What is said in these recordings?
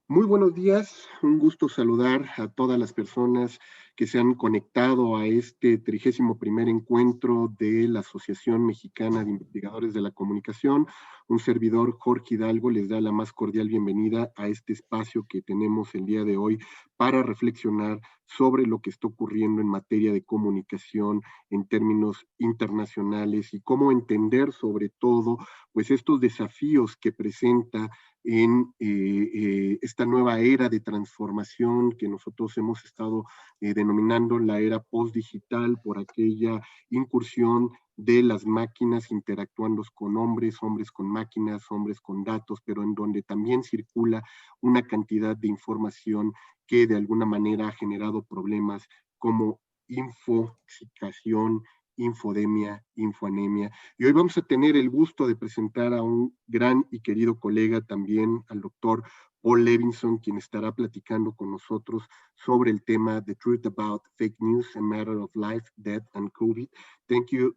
Muy buenos días, un gusto saludar a todas las personas que se han conectado a este 31º encuentro de la Asociación Mexicana de Investigadores de la Comunicación. Un servidor, Jorge Hidalgo, les da la más cordial bienvenida a este espacio que tenemos el día de hoy para reflexionar sobre lo que está ocurriendo en materia de comunicación en términos internacionales y cómo entender sobre todo pues estos desafíos que presenta en esta nueva era de transformación que nosotros hemos estado denominando la era postdigital por aquella incursión de las máquinas interactuando con hombres, hombres con máquinas, hombres con datos, pero en donde también circula una cantidad de información que de alguna manera ha generado problemas como infoxicación, infodemia, infoanemia. Y hoy vamos a tener el gusto de presentar a un gran y querido colega también, al doctor Paul Levinson, quien estará platicando con nosotros sobre el tema The Truth About Fake News, a Matter of Life, Death, and COVID. Thank you,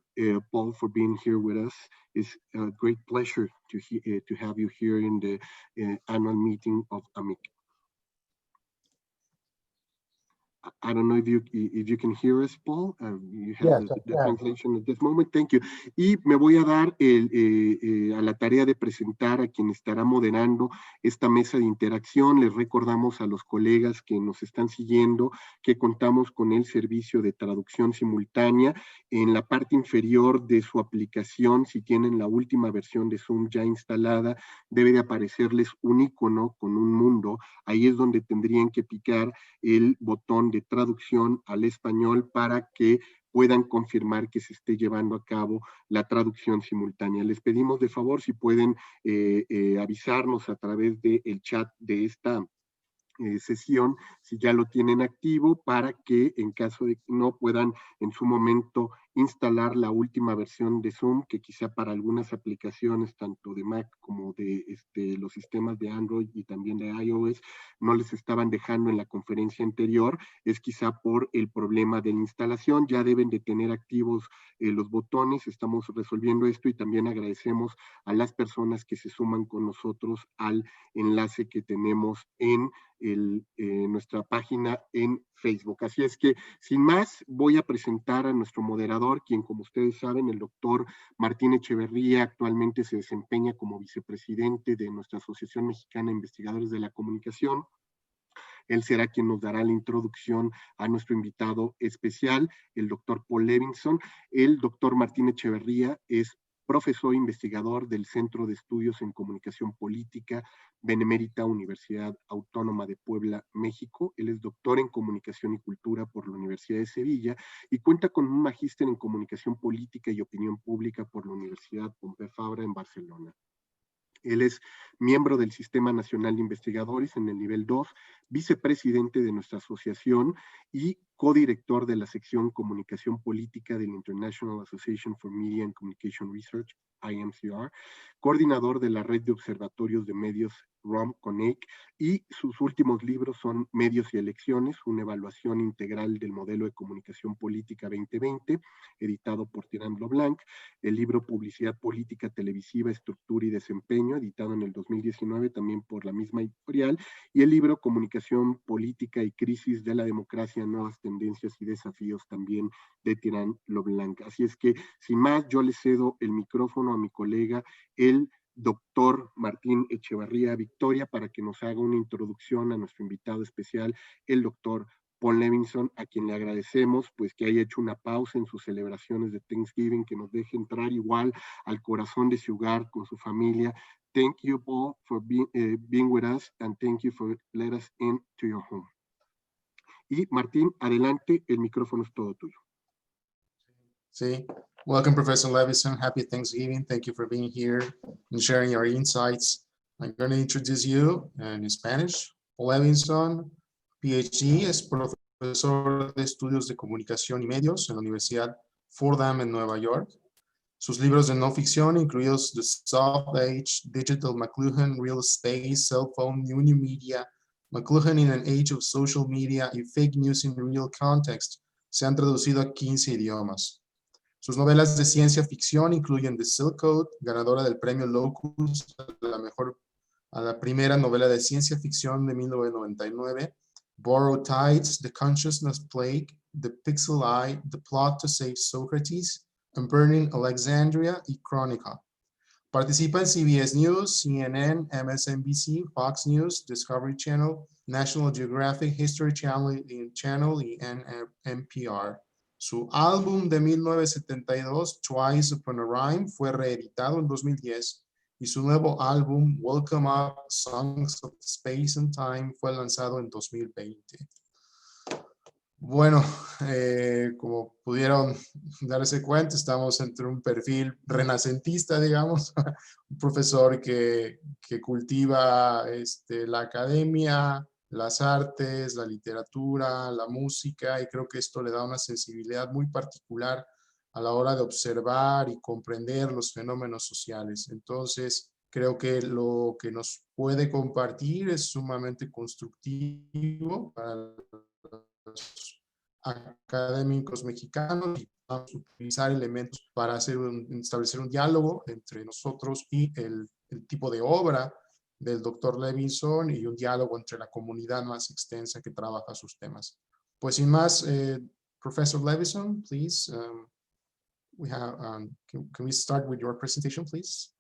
Paul, for being here with us. It's a great pleasure to have you here in the annual meeting of AMIC. I don't know if you can hear us, Paul. You have the translation at this moment. Thank you. Y me voy a dar a la tarea de presentar a quien estará moderando esta mesa de interacción. Les recordamos a los colegas que nos están siguiendo que contamos con el servicio de traducción simultánea. En la parte inferior de su aplicación, si tienen la última versión de Zoom ya instalada, debe de aparecerles un icono con un mundo. Ahí es donde tendrían que picar el botón de traducción al español para que puedan confirmar que se esté llevando a cabo la traducción simultánea. Les pedimos de favor si pueden avisarnos a través del chat de esta sesión, si ya lo tienen activo, para que en caso de que no puedan en su momento instalar la última versión de Zoom, que quizá para algunas aplicaciones, tanto de Mac como de los sistemas de Android y también de iOS, no les estaban dejando en la conferencia anterior, es quizá por el problema de la instalación. Ya deben de tener activos los botones, estamos resolviendo esto y también agradecemos a las personas que se suman con nosotros al enlace que tenemos en nuestra página en Facebook. Así es que, sin más, voy a presentar a nuestro moderador, quien, como ustedes saben, el doctor Martín Echeverría, actualmente se desempeña como vicepresidente de nuestra Asociación Mexicana de Investigadores de la Comunicación. Él será quien nos dará la introducción a nuestro invitado especial, el doctor Paul Levinson. El doctor Martín Echeverría es profesor investigador del Centro de Estudios en Comunicación Política, Benemérita Universidad Autónoma de Puebla, México. Él es doctor en Comunicación y Cultura por la Universidad de Sevilla y cuenta con un magíster en Comunicación Política y Opinión Pública por la Universidad Pompeu Fabra en Barcelona. Él es miembro del Sistema Nacional de Investigadores en el nivel 2, vicepresidente de nuestra asociación y codirector de la sección Comunicación Política del International Association for Media and Communication Research, IMCR, coordinador de la red de observatorios de medios ROM Connect, y sus últimos libros son Medios y Elecciones, una evaluación integral del modelo de comunicación política 2020, editado por Tirán Leblanc, el libro Publicidad Política Televisiva, Estructura y Desempeño, editado en el 2019 también por la misma editorial, y el libro Comunicación Política y Crisis de la Democracia, Nuevas Tendencias y Desafíos, también de Tirán Leblanc. Así es que, sin más, yo le cedo el micrófono a mi colega, el doctor Martín Echeverría Victoria, para que nos haga una introducción a nuestro invitado especial, el doctor Paul Levinson, a quien le agradecemos pues que haya hecho una pausa en sus celebraciones de Thanksgiving, que nos deje entrar igual al corazón de su hogar con su familia. Thank you, Paul, for being with us, and thank you for letting us into your home. Y Martín, adelante, el micrófono es todo tuyo. Sí. Welcome, Professor Levinson. Happy Thanksgiving. Thank you for being here and sharing your insights. I'm going to introduce you in Spanish. Paul Levinson, PhD, es profesor de estudios de comunicación y medios en la Universidad Fordham en Nueva York. Sus libros de no ficción, incluidos The Soft Age, Digital McLuhan, Real Space, Cell Phone, New Media, McLuhan in an Age of Social Media y Fake News in Real Context, se han traducido a 15 idiomas. Sus novelas de ciencia ficción incluyen The Silk Code, ganadora del premio Locus a la mejor a la primera novela de ciencia ficción de 1999, Borrowed Tides, The Consciousness Plague, The Pixel Eye, The Plot to Save Socrates, and Burning Alexandria y Crónica. Participa en CBS News, CNN, MSNBC, Fox News, Discovery Channel, National Geographic, History Channel y NPR. Su álbum de 1972, Twice Upon a Rhyme, fue reeditado en 2010 y su nuevo álbum, Welcome Up, Songs of Space and Time, fue lanzado en 2020. Bueno, como pudieron darse cuenta, estamos entre un perfil renacentista, digamos, un profesor que cultiva la academia, las artes, la literatura, la música, y creo que esto le da una sensibilidad muy particular a la hora de observar y comprender los fenómenos sociales. Entonces, creo que lo que nos puede compartir es sumamente constructivo para los académicos mexicanos, y vamos a utilizar elementos para establecer un diálogo entre nosotros y el tipo de obra del doctor Levinson, y un diálogo entre la comunidad más extensa que trabaja sus temas. Pues sin más, Professor Levinson, please, can we start with your presentation, please?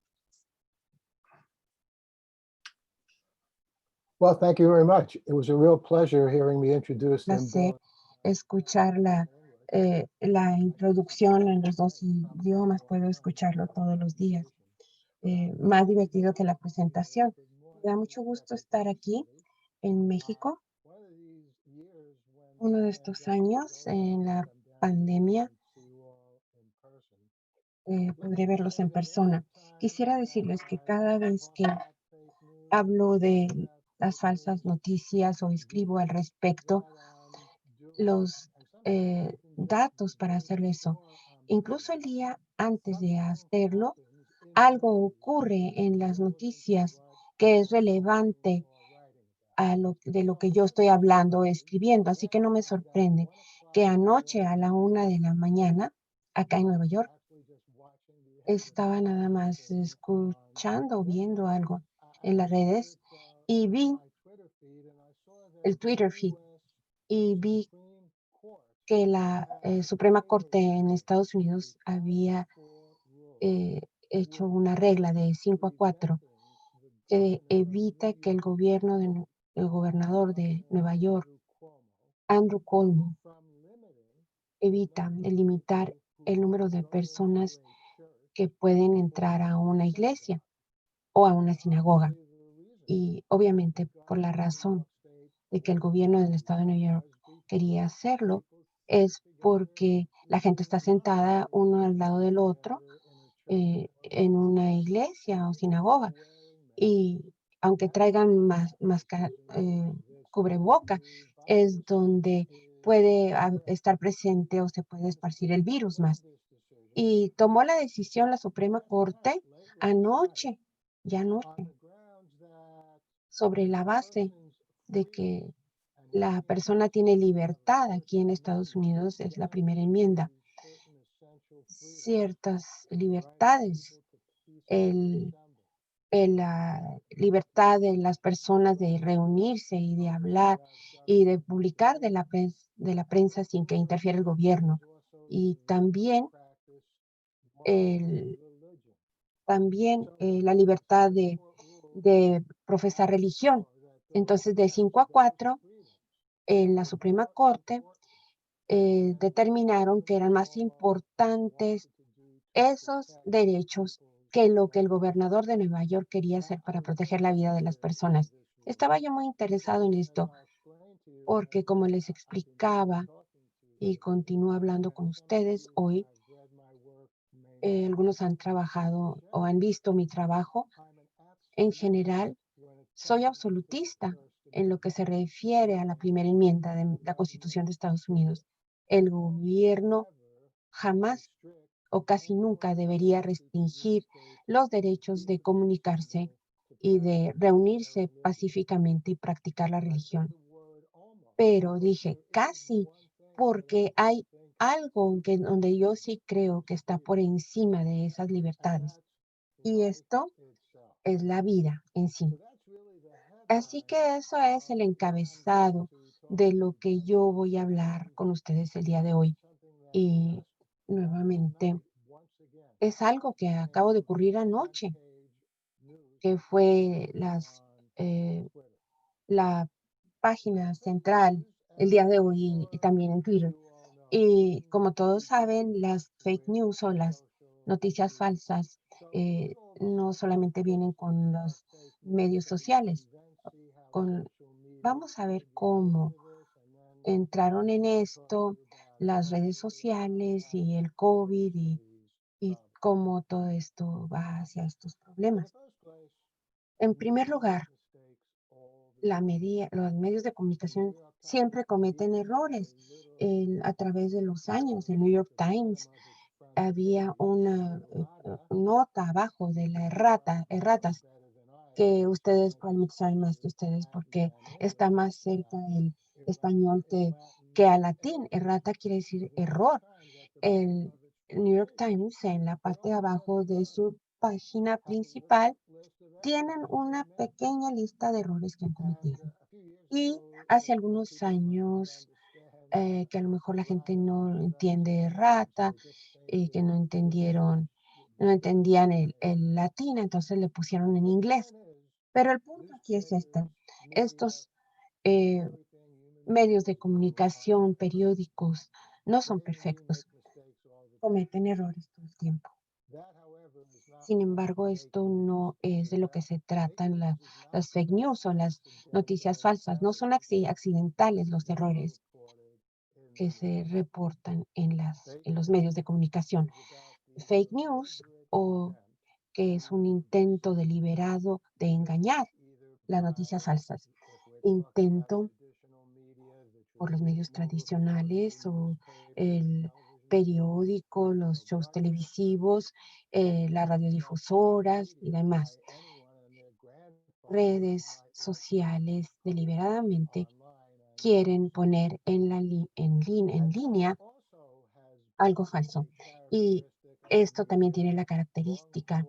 Well, thank you very much. It was a real pleasure hearing me introduced in both. Escuchar la introducción en los dos idiomas, puedo escucharlo todos los días. Más divertido que la presentación. Me da mucho gusto estar aquí en México. Uno de estos años, en la pandemia, podré verlos en persona. Quisiera decirles que cada vez que hablo de las falsas noticias o escribo al respecto, los datos para hacer eso. Incluso el día antes de hacerlo, algo ocurre en las noticias que es relevante de lo que yo estoy hablando o escribiendo. Así que no me sorprende que anoche a la 1 de la mañana, acá en Nueva York, estaba nada más escuchando, viendo algo en las redes y vi el Twitter feed y vi que la Suprema Corte en Estados Unidos había hecho una regla de 5-4 que evita que el gobernador de Nueva York, Andrew Cuomo, evita limitar el número de personas que pueden entrar a una iglesia o a una sinagoga. Y obviamente por la razón de que el gobierno del estado de Nueva York quería hacerlo, es porque la gente está sentada uno al lado del otro en una iglesia o sinagoga. Y aunque traigan cubreboca, es donde puede estar presente o se puede esparcir el virus más. Y tomó la decisión la Suprema Corte anoche, sobre la base de que la persona tiene libertad aquí en Estados Unidos, es la primera enmienda. Ciertas libertades, la libertad de las personas de reunirse y de hablar y de publicar de la prensa sin que interfiera el gobierno. Y también, la libertad de profesar religión. Entonces, de 5-4, en la Suprema Corte determinaron que eran más importantes esos derechos que lo que el gobernador de Nueva York quería hacer para proteger la vida de las personas. Estaba yo muy interesado en esto porque, como les explicaba y continúo hablando con ustedes hoy, algunos han trabajado o han visto mi trabajo. En general, soy absolutista en lo que se refiere a la primera enmienda de la Constitución de Estados Unidos. El gobierno jamás o casi nunca debería restringir los derechos de comunicarse y de reunirse pacíficamente y practicar la religión. Pero dije casi, porque hay algo donde yo sí creo que está por encima de esas libertades. Y esto es la vida en sí. Así que eso es el encabezado de lo que yo voy a hablar con ustedes el día de hoy. Y nuevamente es algo que acabo de ocurrir anoche, que fue la página central el día de hoy y también en Twitter. Y como todos saben, las fake news o las noticias falsas no solamente vienen con los medios sociales. Con, vamos a ver cómo entraron en esto las redes sociales y el COVID y cómo todo esto va hacia estos problemas. En primer lugar, los medios de comunicación siempre cometen errores. A través de los años, el New York Times había una nota abajo de la erratas, que ustedes probablemente saben más que ustedes porque está más cerca el español que al latín. Errata quiere decir error. El New York Times, en la parte de abajo de su página principal, tienen una pequeña lista de errores que han cometido. Y hace algunos años, que a lo mejor la gente no entiende rata, que no entendían el latín, entonces le pusieron en inglés. Pero el punto aquí es este. Estos eh, medios de comunicación, periódicos, no son perfectos, cometen errores todo el tiempo. Sin embargo, esto no es de lo que se tratan las fake news o las noticias falsas. No son accidentales los errores que se reportan en los medios de comunicación. Fake news o que es un intento deliberado de engañar, las noticias falsas. Intento por los medios tradicionales o el periódico, los shows televisivos, las radiodifusoras y demás. Redes sociales deliberadamente quieren poner en línea algo falso. Y esto también tiene la característica,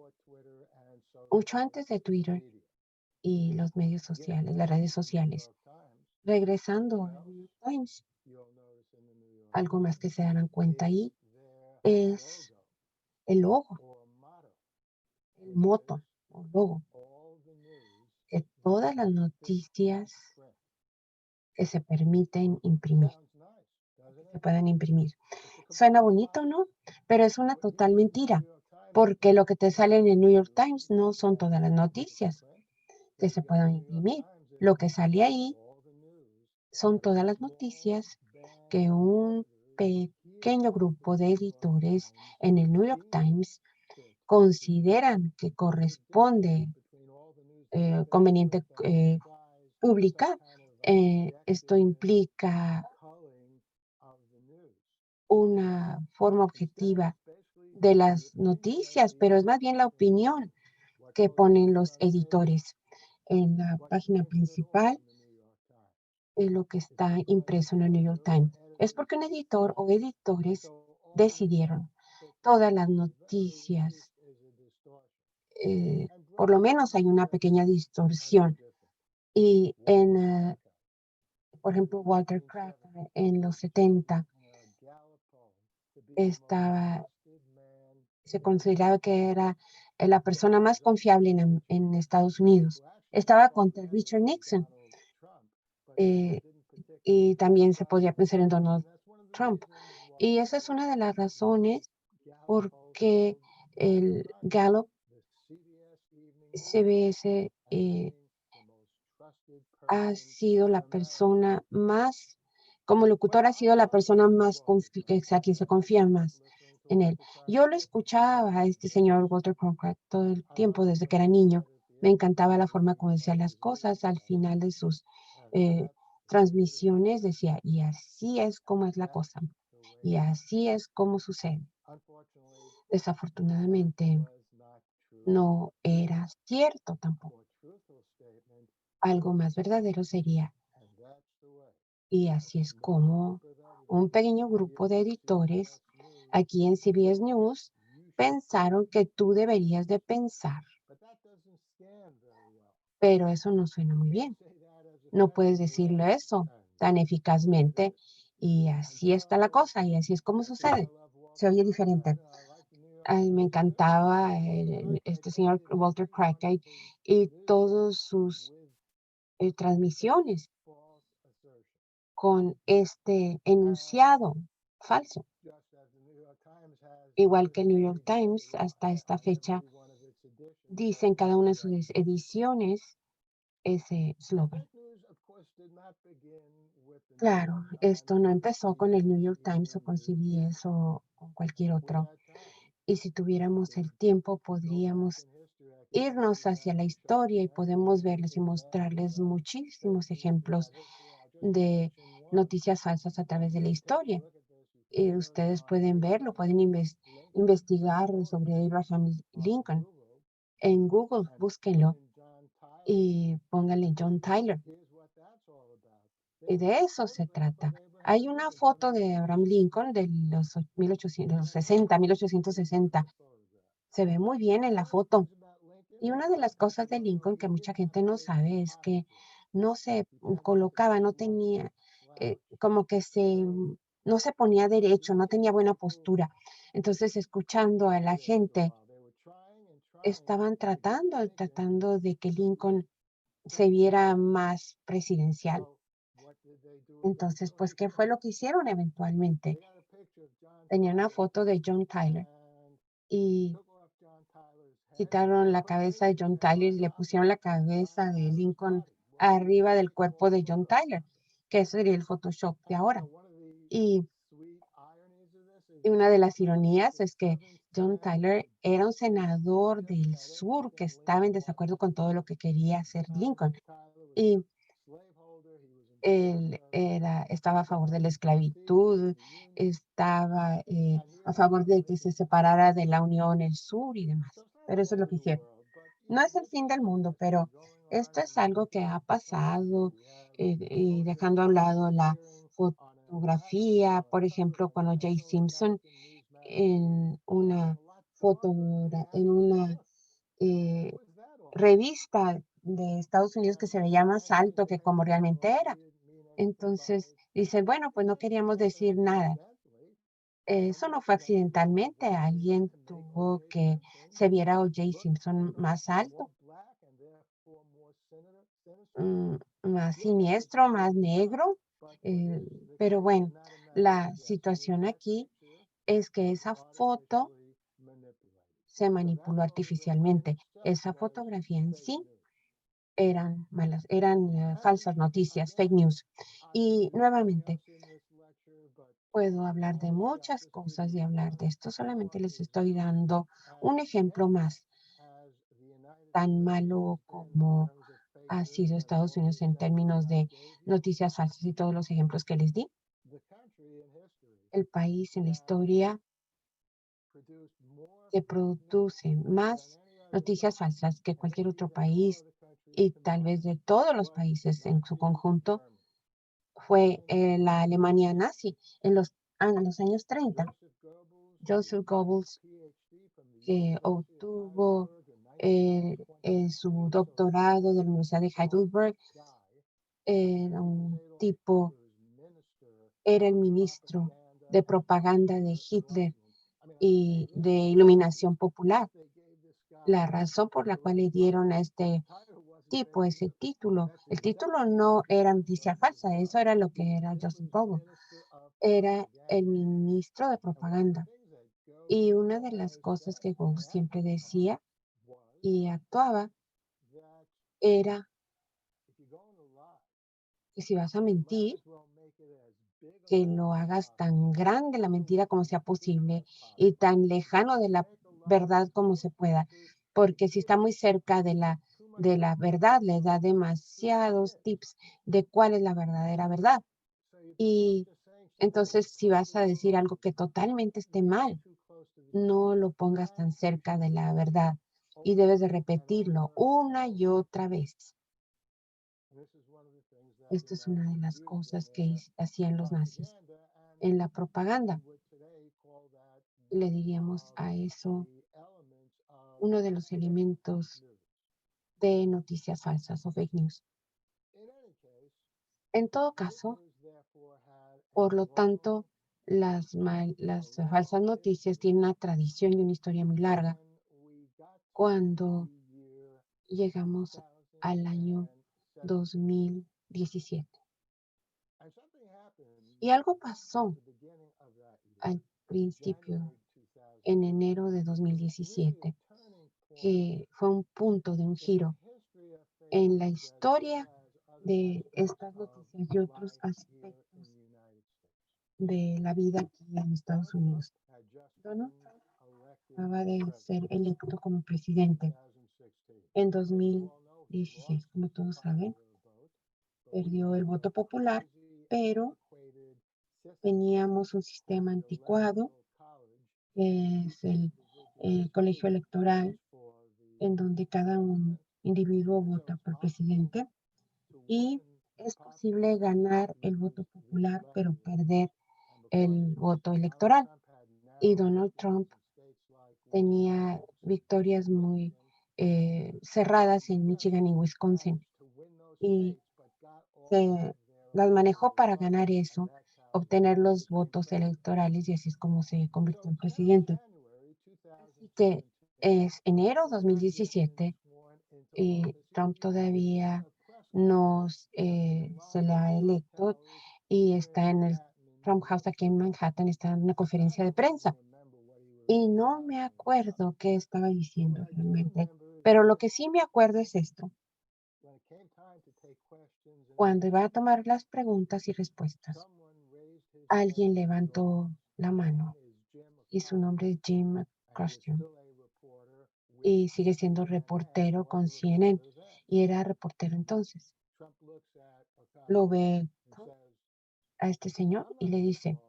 mucho antes de Twitter y los medios sociales, las redes sociales, regresando al New York Times, algo más que se darán cuenta ahí es el logo, el moto o logo, que todas las noticias que se permiten imprimir, que se puedan imprimir. Suena bonito, ¿no? Pero es una total mentira, porque lo que te sale en el New York Times no son todas las noticias que se puedan imprimir. Lo que sale ahí son todas las noticias que un pequeño grupo de editores en el New York Times consideran que corresponde conveniente publicar. Esto implica una forma objetiva de las noticias, pero es más bien la opinión que ponen los editores en la página principal de lo que está impreso en el New York Times. Es porque un editor o editores decidieron todas las noticias, por lo menos hay una pequeña distorsión. Y por ejemplo, Walter Cracker en los 70 estaba, se consideraba que era la persona más confiable en Estados Unidos. Estaba contra Richard Nixon. eh, y también se podía pensar en Donald Trump. Y esa es una de las razones por qué el Gallup CBS ha sido la persona más, como locutor, ha sido la persona más a quien se confía más en él. Yo lo escuchaba a este señor Walter Cronkite todo el tiempo desde que era niño. Me encantaba la forma como decía las cosas. Al final de sus transmisiones decía, y así es como es la cosa, y así es como sucede. Desafortunadamente, no era cierto tampoco. Algo más verdadero sería, y así es como un pequeño grupo de editores aquí en CBS News pensaron que tú deberías de pensar. Pero eso no suena muy bien. No puedes decirlo eso tan eficazmente y así está la cosa y así es como sucede. Se oye diferente. Ay, me encantaba este señor Walter Cronkite y todos sus transmisiones con este enunciado falso. Igual que el New York Times, hasta esta fecha, dice en cada una de sus ediciones ese slogan. Claro, esto no empezó con el New York Times o con CBS o con cualquier otro. Y si tuviéramos el tiempo, podríamos irnos hacia la historia y podemos verles y mostrarles muchísimos ejemplos de noticias falsas a través de la historia. Y ustedes pueden verlo, pueden investigar sobre Abraham Lincoln. En Google, búsquenlo y pónganle John Tyler. Y de eso se trata. Hay una foto de Abraham Lincoln de los 1860. Se ve muy bien en la foto. Y una de las cosas de Lincoln que mucha gente no sabe es que no se colocaba, no tenía, como que no se ponía derecho, no tenía buena postura. Entonces, escuchando a la gente, estaban tratando de que Lincoln se viera más presidencial. Entonces, pues, ¿qué fue lo que hicieron eventualmente? Tenía una foto de John Tyler y quitaron la cabeza de John Tyler y le pusieron la cabeza de Lincoln arriba del cuerpo de John Tyler, que eso sería el Photoshop de ahora. Y una de las ironías es que John Tyler era un senador del sur que estaba en desacuerdo con todo lo que quería hacer Lincoln. Y él estaba a favor de la esclavitud, estaba a favor de que se separara de la Unión el sur y demás. Pero eso es lo que hicieron. No es el fin del mundo, pero esto es algo que ha pasado y dejando a un lado la fotografía, por ejemplo, cuando Jay Simpson en una en una eh, revista de Estados Unidos que se veía más alto que como realmente era. Entonces dice, bueno, pues no queríamos decir nada. Eso no fue accidentalmente, alguien tuvo que se viera a O.J. Simpson más alto, mm, más siniestro, más negro. eh, pero bueno, la situación aquí es que esa foto se manipuló artificialmente. Esa fotografía en sí eran falsas noticias, fake news. Y nuevamente, puedo hablar de muchas cosas y hablar de esto. Solamente les estoy dando un ejemplo más, tan malo como ha sido Estados Unidos en términos de noticias falsas y todos los ejemplos que les di. El país en la historia que produce más noticias falsas que cualquier otro país y tal vez de todos los países en su conjunto fue la Alemania nazi en los años 30. Joseph Goebbels, que obtuvo su doctorado de la Universidad de Heidelberg, era un tipo, era el ministro de propaganda de Hitler y de iluminación popular. La razón por la cual le dieron a este tipo ese título, el título no era noticia falsa, eso era lo que era Joseph Goebbels, era el ministro de propaganda. Y una de las cosas que Goebbels siempre decía y actuaba era que si vas a mentir, que lo hagas tan grande la mentira como sea posible y tan lejano de la verdad como se pueda, porque si está muy cerca de la verdad, le da demasiados tips de cuál es la verdadera verdad. Y entonces, si vas a decir algo que totalmente esté mal, no lo pongas tan cerca de la verdad y debes de repetirlo una y otra vez. Esto es una de las cosas que hacían los nazis en la propaganda. Le diríamos a eso uno de los elementos de noticias falsas o fake news. En todo caso, por lo tanto, las falsas noticias tienen una tradición y una historia muy larga. Cuando llegamos al año 2017. Y algo pasó al principio, en enero de 2017, que fue un punto de un giro en la historia de estas noticias y otros aspectos de la vida aquí en Estados Unidos. Donald Trump acaba de ser electo como presidente en 2016, como todos saben. Perdió el voto popular, pero teníamos un sistema anticuado, que es el colegio electoral, en donde cada un individuo vota por presidente y es posible ganar el voto popular, pero perder el voto electoral. Y Donald Trump tenía victorias muy cerradas en Michigan y Wisconsin. Y se las manejó para ganar eso, obtener los votos electorales y así es como se convirtió en presidente. Así que es enero 2017 y Trump todavía no se le ha electo y está en el Trump House aquí en Manhattan, está en una conferencia de prensa. Y no me acuerdo qué estaba diciendo realmente, pero lo que sí me acuerdo es esto. Cuando iba a tomar las preguntas y respuestas, alguien levantó la mano y su nombre es Jim McCroskey y sigue siendo reportero con CNN y era reportero entonces. Lo ve a este señor y le dice,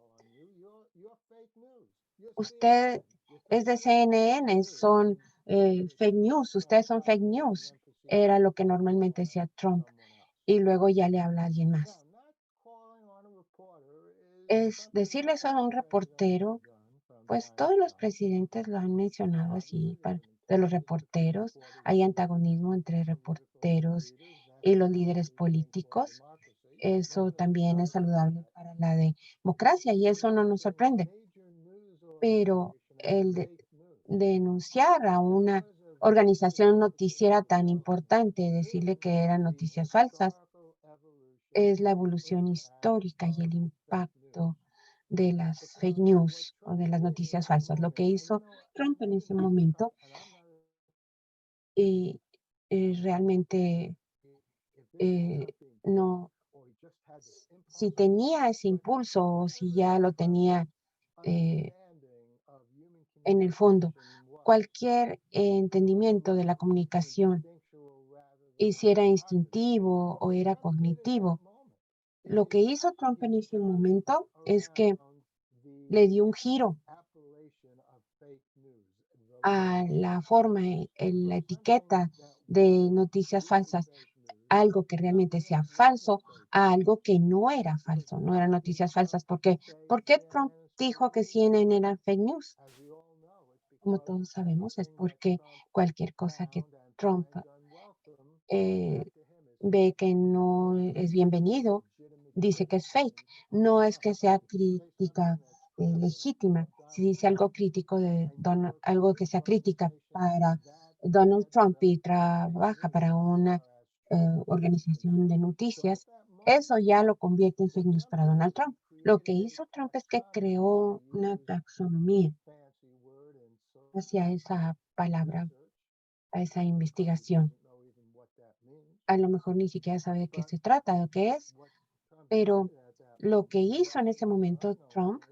usted es de CNN, son fake news, ustedes son fake news. Era lo que normalmente decía Trump. Y luego ya le habla a alguien más. Es decirle eso a un reportero, pues todos los presidentes lo han mencionado así, de los reporteros. Hay antagonismo entre reporteros y los líderes políticos. Eso también es saludable para la democracia y eso no nos sorprende. Pero el denunciar a una organización noticiera tan importante, decirle que eran noticias falsas, es la evolución histórica y el impacto de las fake news o de las noticias falsas. Lo que hizo Trump en ese momento y realmente no, si tenía ese impulso o si ya lo tenía en el fondo, cualquier entendimiento de la comunicación, y si era instintivo o era cognitivo, lo que hizo Trump en ese momento es que le dio un giro a la forma, la etiqueta de noticias falsas, algo que realmente sea falso, a algo que no era falso, no eran noticias falsas. ¿Por qué Trump dijo que CNN era fake news? Como todos sabemos, es porque cualquier cosa que Trump ve que no es bienvenido, dice que es fake. No es que sea crítica legítima. Si dice algo crítico de algo que sea crítica para Donald Trump y trabaja para una organización de noticias, eso ya lo convierte en fake news para Donald Trump. Lo que hizo Trump es que creó una taxonomía hacia esa palabra, a esa investigación. A lo mejor ni siquiera sabe de qué se trata, de qué es, pero lo que hizo en ese momento Trump,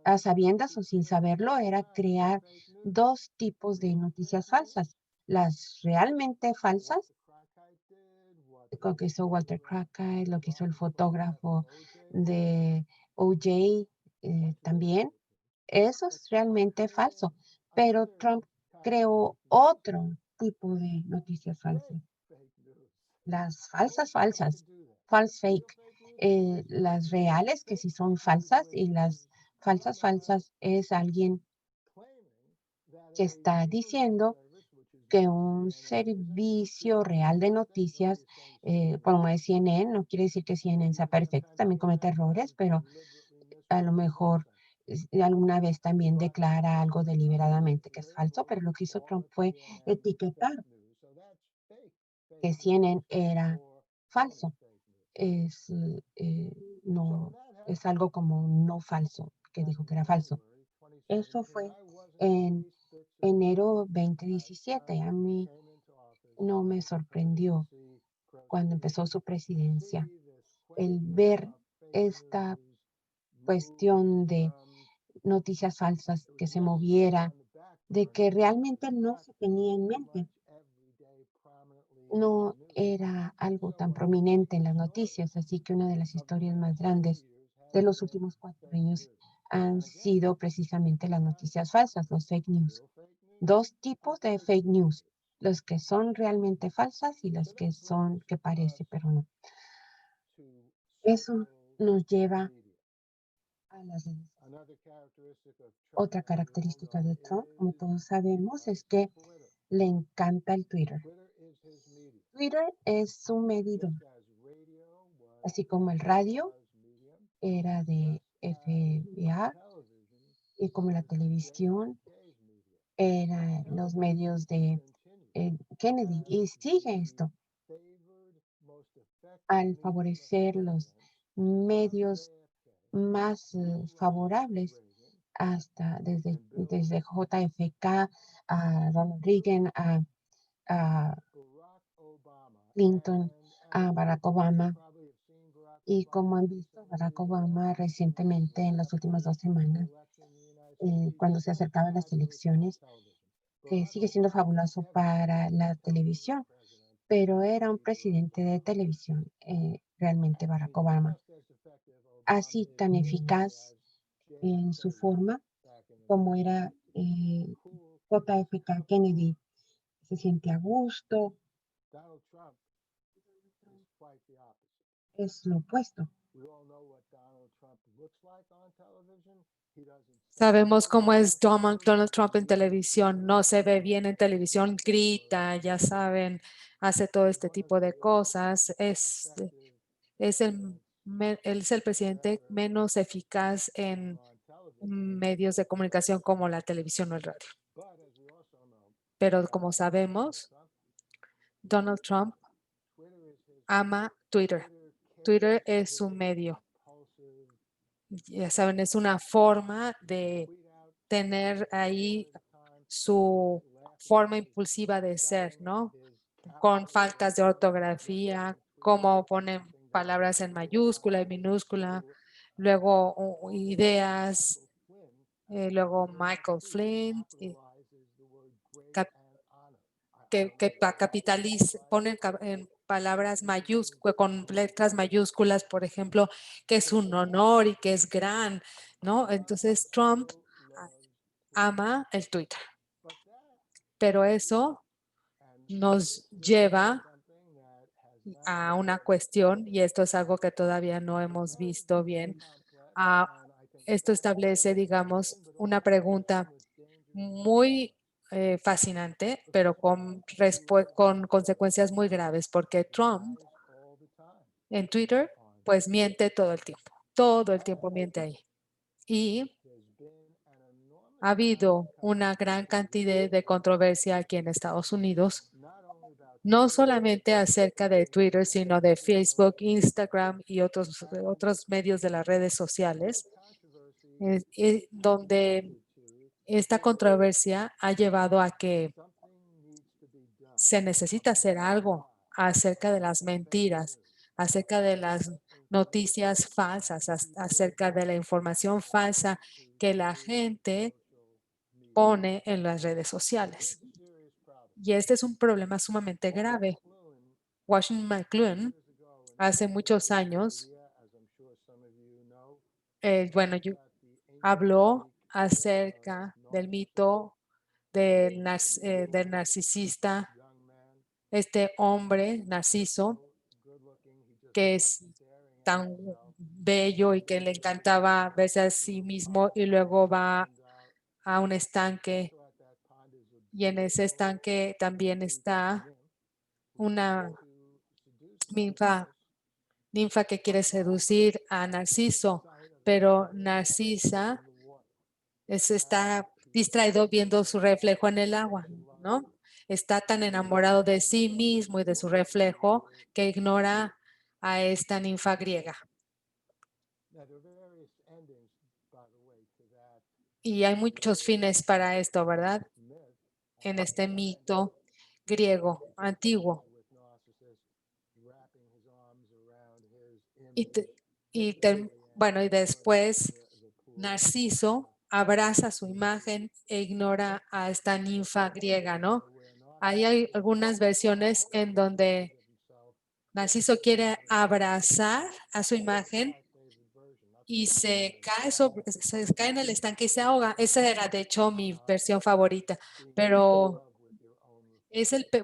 a sabiendas o sin saberlo, era crear dos tipos de noticias falsas. Las realmente falsas, lo que hizo Walter Cronkite, lo que hizo el fotógrafo de O.J. También, eso es realmente falso. Pero Trump creó otro tipo de noticias falsas. Las falsas false fake, las reales que sí son falsas y las falsas es alguien que está diciendo que un servicio real de noticias, como es CNN, no quiere decir que CNN sea perfecto, también comete errores, pero a lo mejor alguna vez también declara algo deliberadamente que es falso, pero lo que hizo Trump fue etiquetar que CNN era falso. Es, no, es algo como no falso, que dijo que era falso. Eso fue en enero 2017. A mí no me sorprendió cuando empezó su presidencia el ver esta cuestión de noticias falsas que se moviera, de que realmente no se tenía en mente. No era algo tan prominente en las noticias, así que una de las historias más grandes de los últimos 4 años han sido precisamente las noticias falsas, los fake news. 2 tipos de fake news, los que son realmente falsas y las que son que parece, pero no. Eso nos lleva a las redes. Otra característica de Trump, como todos sabemos, es que le encanta el Twitter. Twitter es su medidor, así como el radio era de FBA y como la televisión eran los medios de Kennedy. Y sigue esto al favorecer los medios más favorables hasta desde JFK a Ronald Reagan, a Clinton, a Barack Obama. Y como han visto, Barack Obama recientemente, en las últimas 2 semanas, cuando se acercaban las elecciones, que sigue siendo fabuloso para la televisión, pero era un presidente de televisión, realmente Barack Obama. Así tan eficaz en su forma como era JFK Kennedy. Se siente a gusto, es lo opuesto. Sabemos cómo es Donald Trump en televisión. No se ve bien en televisión, grita, ya saben, hace todo este tipo de cosas. Es el presidente menos eficaz en medios de comunicación como la televisión o el radio. Pero como sabemos, Donald Trump ama Twitter. Twitter es su medio. Ya saben, es una forma de tener ahí su forma impulsiva de ser, ¿no? Con faltas de ortografía, cómo ponen palabras en mayúscula y minúscula, luego ideas, luego Michael Flynn, que capitaliza, ponen en palabras mayúsculas, con letras mayúsculas, por ejemplo, que es un honor y que es gran, ¿no? Entonces Trump ama el Twitter, pero eso nos lleva a una cuestión, y esto es algo que todavía no hemos visto bien. Esto establece, digamos, una pregunta muy fascinante, pero con consecuencias muy graves, porque Trump en Twitter, pues miente todo el tiempo miente ahí. Y ha habido una gran cantidad de controversia aquí en Estados Unidos, no solamente acerca de Twitter, sino de Facebook, Instagram y otros medios de las redes sociales, donde esta controversia ha llevado a que se necesita hacer algo acerca de las mentiras, acerca de las noticias falsas, acerca de la información falsa que la gente pone en las redes sociales. Y este es un problema sumamente grave. Washington McLuhan, hace muchos años, habló acerca del mito del narcisista, este hombre Narciso, que es tan bello y que le encantaba verse a sí mismo y luego va a un estanque Y en ese estanque también está una ninfa que quiere seducir a Narciso, pero Narcisa está distraído viendo su reflejo en el agua, ¿no? Está tan enamorado de sí mismo y de su reflejo que ignora a esta ninfa griega. Y hay muchos fines para esto, ¿verdad? En este mito griego antiguo. Bueno, y después Narciso abraza su imagen e ignora a esta ninfa griega, ¿no? Ahí hay algunas versiones en donde Narciso quiere abrazar a su imagen y se cae en el estanque y se ahoga. Esa era, de hecho, mi versión favorita, pero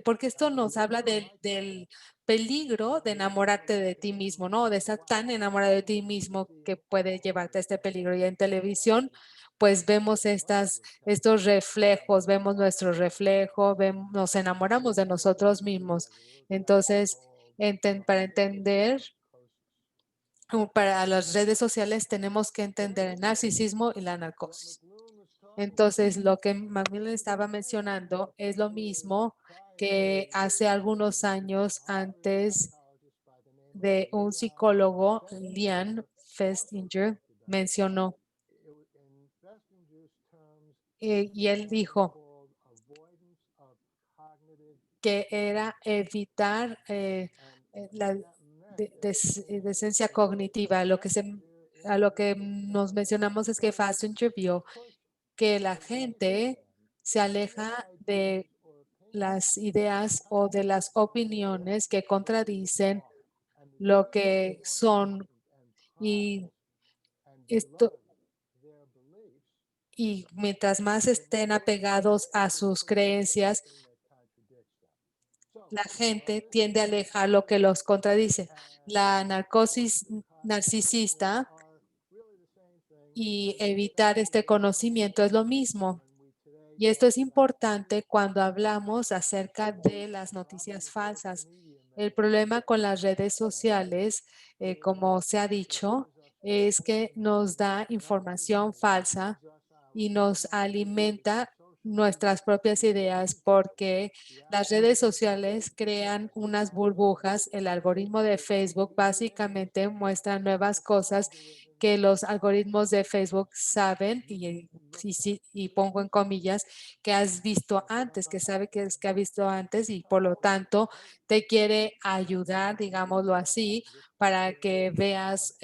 porque esto nos habla del peligro de enamorarte de ti mismo, ¿no? De estar tan enamorado de ti mismo que puede llevarte a este peligro. Y en televisión, pues vemos estos reflejos, vemos nuestro reflejo, nos enamoramos de nosotros mismos. Entonces, para entender, para las redes sociales tenemos que entender el narcisismo y la narcosis. Entonces, lo que Macmillan estaba mencionando es lo mismo que hace algunos años antes de un psicólogo, Lian Festinger, mencionó. Y él dijo que era evitar la decencia cognitiva. A lo que nos mencionamos es que Festinger vio que la gente se aleja de las ideas o de las opiniones que contradicen lo que son y mientras más estén apegados a sus creencias, la gente tiende a alejar lo que los contradice. La narcosis narcisista y evitar este conocimiento es lo mismo. Y esto es importante cuando hablamos acerca de las noticias falsas. El problema con las redes sociales, como se ha dicho, es que nos da información falsa y nos alimenta nuestras propias ideas porque las redes sociales crean unas burbujas. El algoritmo de Facebook básicamente muestra nuevas cosas que los algoritmos de Facebook saben, y pongo en comillas, que has visto antes, que sabe que ha visto antes y por lo tanto te quiere ayudar, digámoslo así, para que veas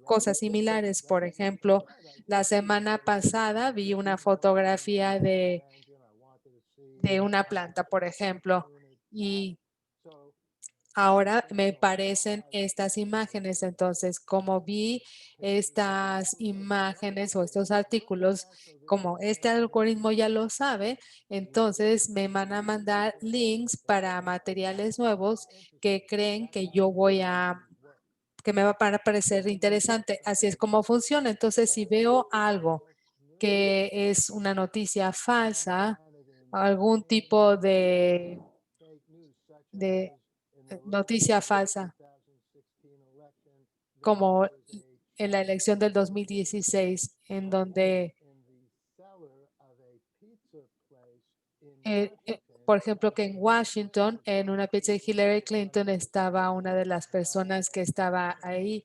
cosas similares. Por ejemplo, la semana pasada vi una fotografía de una planta, por ejemplo, y ahora me parecen estas imágenes. Entonces, como vi estas imágenes o estos artículos, como este algoritmo ya lo sabe, entonces me van a mandar links para materiales nuevos que creen que que me va a parecer interesante. Así es como funciona. Entonces, si veo algo que es una noticia falsa, algún tipo de noticia falsa, como en la elección del 2016, en donde, por ejemplo, que en Washington, en una pizza de Hillary Clinton, estaba una de las personas que estaba ahí.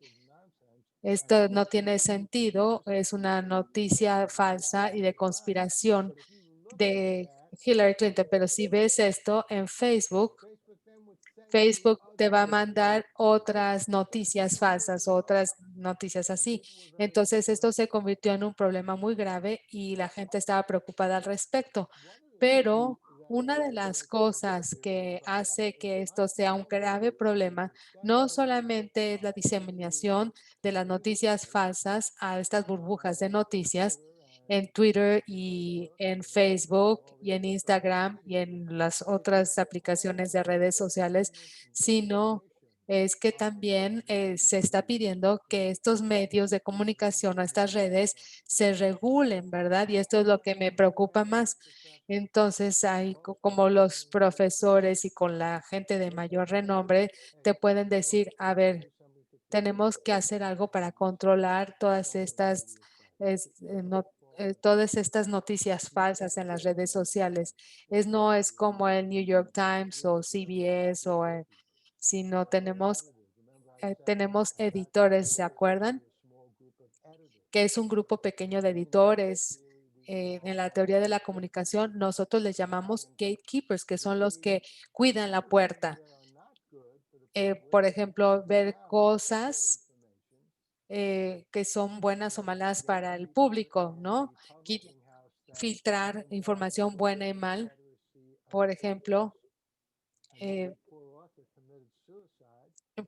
Esto no tiene sentido, es una noticia falsa y de conspiración de Hillary Clinton, pero si ves esto en Facebook, Facebook te va a mandar otras noticias falsas, otras noticias así. Entonces, esto se convirtió en un problema muy grave y la gente estaba preocupada al respecto. Pero una de las cosas que hace que esto sea un grave problema no solamente es la diseminación de las noticias falsas a estas burbujas de noticias en Twitter y en Facebook y en Instagram y en las otras aplicaciones de redes sociales, sino es que también se está pidiendo que estos medios de comunicación o estas redes se regulen, ¿verdad? Y esto es lo que me preocupa más. Entonces, hay como los profesores y con la gente de mayor renombre te pueden decir, a ver, tenemos que hacer algo para controlar todas estas, todas estas noticias falsas en las redes sociales. No es como el New York Times o CBS sino tenemos editores, ¿se acuerdan? Que es un grupo pequeño de editores. En la teoría de la comunicación, nosotros les llamamos gatekeepers, que son los que cuidan la puerta. Por ejemplo, ver cosas que son buenas o malas para el público, ¿no? Filtrar información buena y mal. Por ejemplo,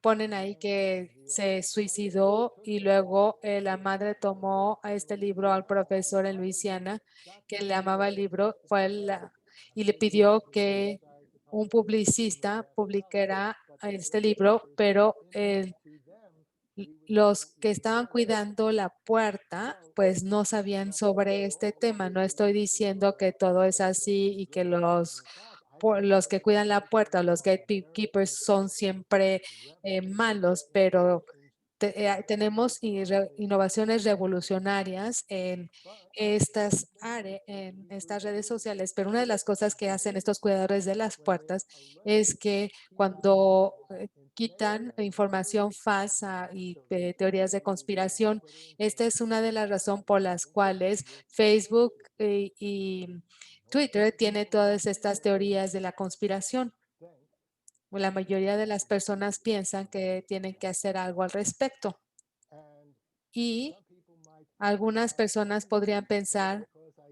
ponen ahí que se suicidó y luego la madre tomó a este libro al profesor en Luisiana que le amaba el libro y le pidió que un publicista publicara este libro, pero los que estaban cuidando la puerta, pues no sabían sobre este tema. No estoy diciendo que todo es así y que los que cuidan la puerta, los gatekeepers son siempre malos, pero tenemos innovaciones revolucionarias en en estas redes sociales, pero una de las cosas que hacen estos cuidadores de las puertas es que cuando quitan información falsa y teorías de conspiración, esta es una de las razones por las cuales Facebook y Twitter tiene todas estas teorías de la conspiración. La mayoría de las personas piensan que tienen que hacer algo al respecto. Y algunas personas podrían pensar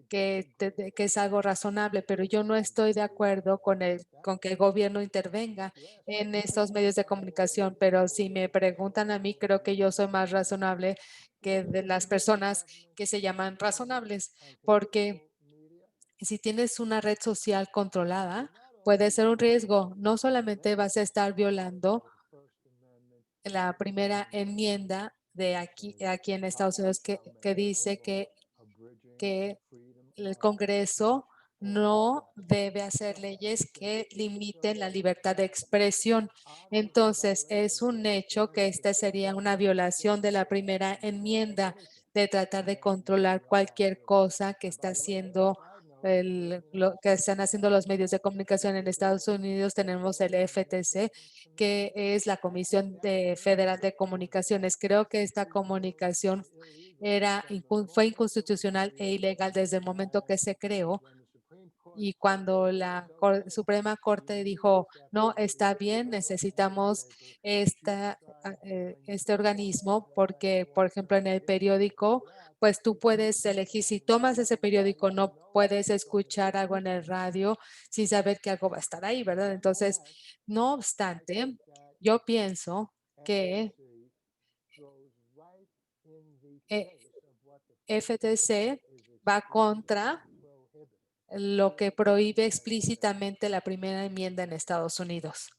que es algo razonable, pero yo no estoy de acuerdo con que el gobierno intervenga en estos medios de comunicación. Pero si me preguntan a mí, creo que yo soy más razonable que de las personas que se llaman razonables, porque si tienes una red social controlada, puede ser un riesgo. No solamente vas a estar violando la primera enmienda de aquí en Estados Unidos que dice que el Congreso no debe hacer leyes que limiten la libertad de expresión. Entonces, es un hecho que esta sería una violación de la primera enmienda de tratar de controlar cualquier cosa que está haciendo lo que están haciendo los medios de comunicación en Estados Unidos. Tenemos el FTC, que es la Comisión Federal de Comunicaciones. Creo que esta comunicación fue inconstitucional e ilegal desde el momento que se creó. Y cuando la Suprema Corte dijo, no, está bien, necesitamos este organismo porque, por ejemplo, en el periódico, pues tú puedes elegir, si tomas ese periódico, no puedes escuchar algo en el radio sin saber que algo va a estar ahí, ¿verdad? Entonces, no obstante, yo pienso que FTC va contra lo que prohíbe explícitamente la primera enmienda en Estados Unidos.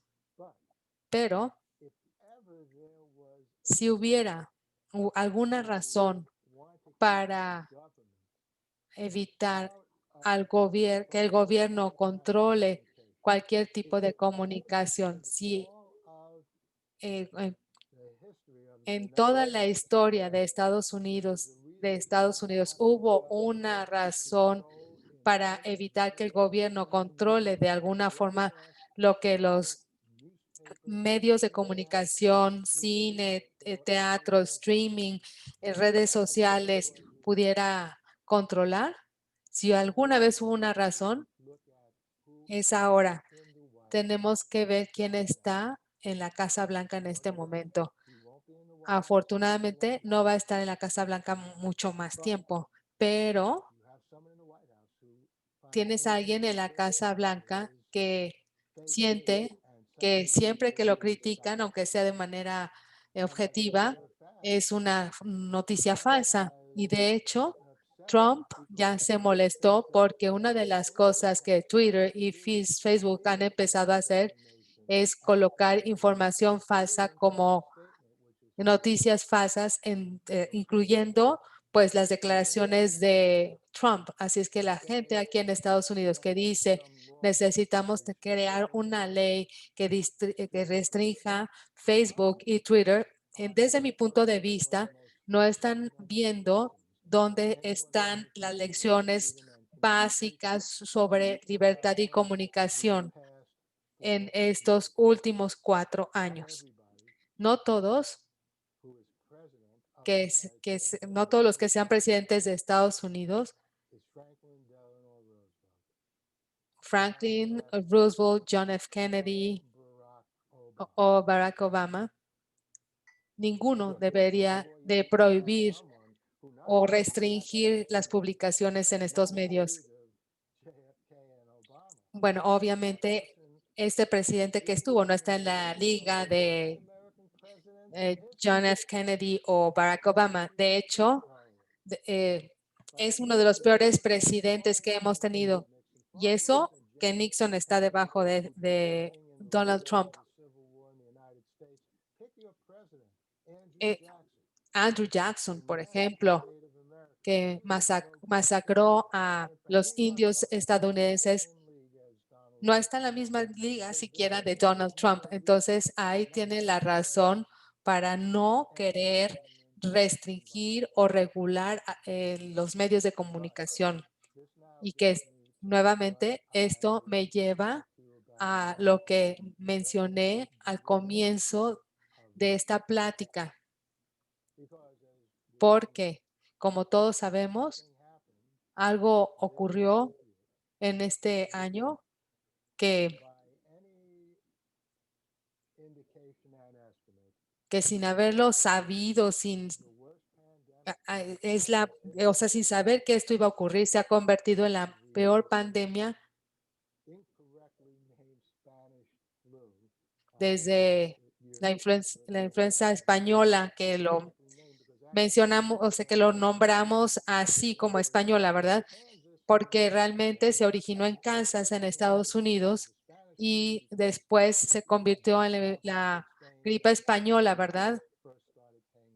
Pero si hubiera alguna razón para evitar que el gobierno controle cualquier tipo de comunicación, si en toda la historia de Estados Unidos hubo una razón para evitar que el gobierno controle de alguna forma lo que los medios de comunicación, cine, teatro, streaming, redes sociales pudiera controlar. Si alguna vez hubo una razón, es ahora. Tenemos que ver quién está en la Casa Blanca en este momento. Afortunadamente, no va a estar en la Casa Blanca mucho más tiempo, pero tienes a alguien en la Casa Blanca que siente que siempre que lo critican, aunque sea de manera objetiva, es una noticia falsa. Y de hecho, Trump ya se molestó porque una de las cosas que Twitter y Facebook han empezado a hacer es colocar información falsa como noticias falsas, incluyendo pues las declaraciones de Trump. Así es que la gente aquí en Estados Unidos que dice necesitamos crear una ley que restrinja Facebook y Twitter, desde mi punto de vista, no están viendo dónde están las lecciones básicas sobre libertad y comunicación en estos últimos 4 años. No todos no todos los que sean presidentes de Estados Unidos, Franklin Roosevelt, John F. Kennedy o Barack Obama, ninguno debería de prohibir o restringir las publicaciones en estos medios. Bueno, obviamente este presidente que estuvo no está en la liga de John F. Kennedy o Barack Obama. De hecho, es uno de los peores presidentes que hemos tenido. Y eso que Nixon está debajo de Donald Trump. Andrew Jackson, por ejemplo, que masacró a los indios estadounidenses, no está en la misma liga siquiera de Donald Trump. Entonces, ahí tiene la razón para no querer restringir o regular los medios de comunicación. Y que nuevamente esto me lleva a lo que mencioné al comienzo de esta plática. Porque, como todos sabemos, algo ocurrió en este año que sin haberlo sabido, sin saber que esto iba a ocurrir, se ha convertido en la peor pandemia desde la influenza española, que lo mencionamos, o sea, que lo nombramos así como española, ¿verdad? Porque realmente se originó en Kansas, en Estados Unidos, y después se convirtió en la gripe española, ¿verdad?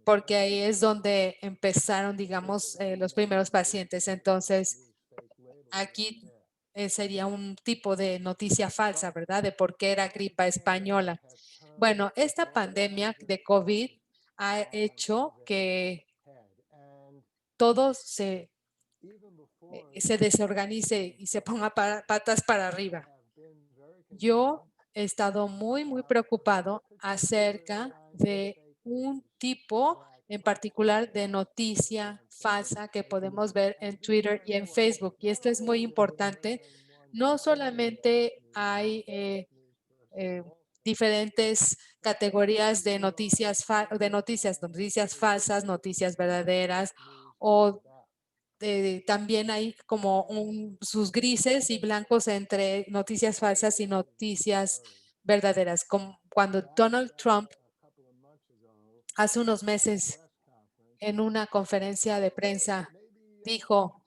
Porque ahí es donde empezaron, digamos, los primeros pacientes. Entonces, aquí sería un tipo de noticia falsa, ¿verdad? De por qué era gripa española. Bueno, esta pandemia de COVID ha hecho que todo se desorganice y se ponga patas para arriba. Yo he estado muy, muy preocupado acerca de un tipo en particular de noticia falsa que podemos ver en Twitter y en Facebook. Y esto es muy importante. No solamente hay diferentes categorías de noticias falsas, noticias verdaderas, o también hay como sus grises y blancos entre noticias falsas y noticias verdaderas. Como cuando Donald Trump hace unos meses en una conferencia de prensa dijo,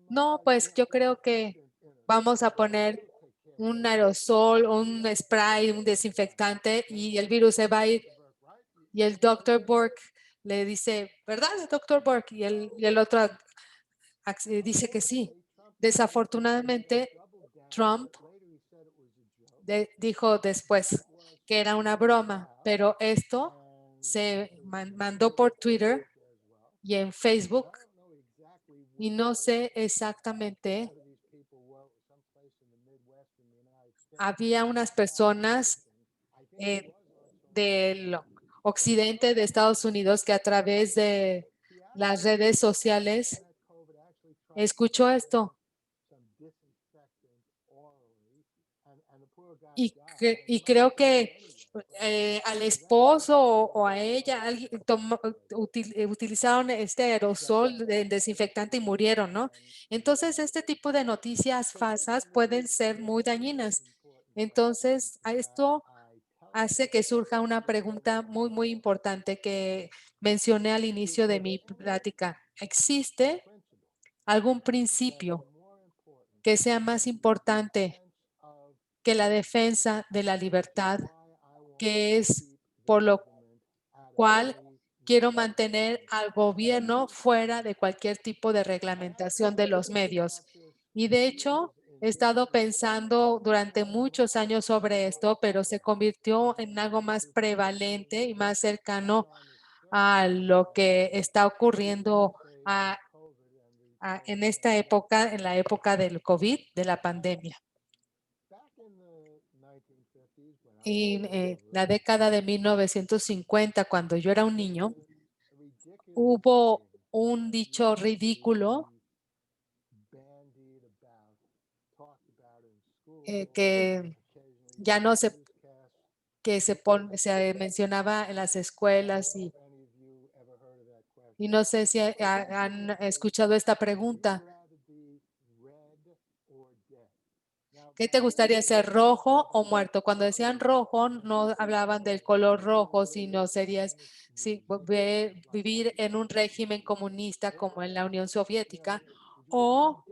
no, pues yo creo que vamos a poner un aerosol, un spray, un desinfectante y el virus se va a ir. Y el doctor Burke le dice, ¿verdad, doctor Burke? Y el otro dice que sí. Desafortunadamente, Trump dijo después que era una broma, pero esto se mandó por Twitter y en Facebook y no sé exactamente. Había unas personas del occidente de Estados Unidos que a través de las redes sociales escuchó esto. Y creo que al esposo o a ella utilizaron este aerosol de desinfectante y murieron, ¿no? Entonces, este tipo de noticias falsas pueden ser muy dañinas. Entonces, a esto hace que surja una pregunta muy, muy importante que mencioné al inicio de mi plática. ¿Existe algún principio que sea más importante que la defensa de la libertad, que es por lo cual quiero mantener al gobierno fuera de cualquier tipo de reglamentación de los medios. Y de hecho, he estado pensando durante muchos años sobre esto, pero se convirtió en algo más prevalente y más cercano a lo que está ocurriendo en esta época, en la época del COVID, de la pandemia. Y la década de 1950, cuando yo era un niño, hubo un dicho ridículo que ya no se, se mencionaba en las escuelas y no sé si han escuchado esta pregunta. ¿Qué te gustaría ser, rojo o muerto? Cuando decían rojo, no hablaban del color rojo, sino serías vivir en un régimen comunista como en la Unión Soviética, o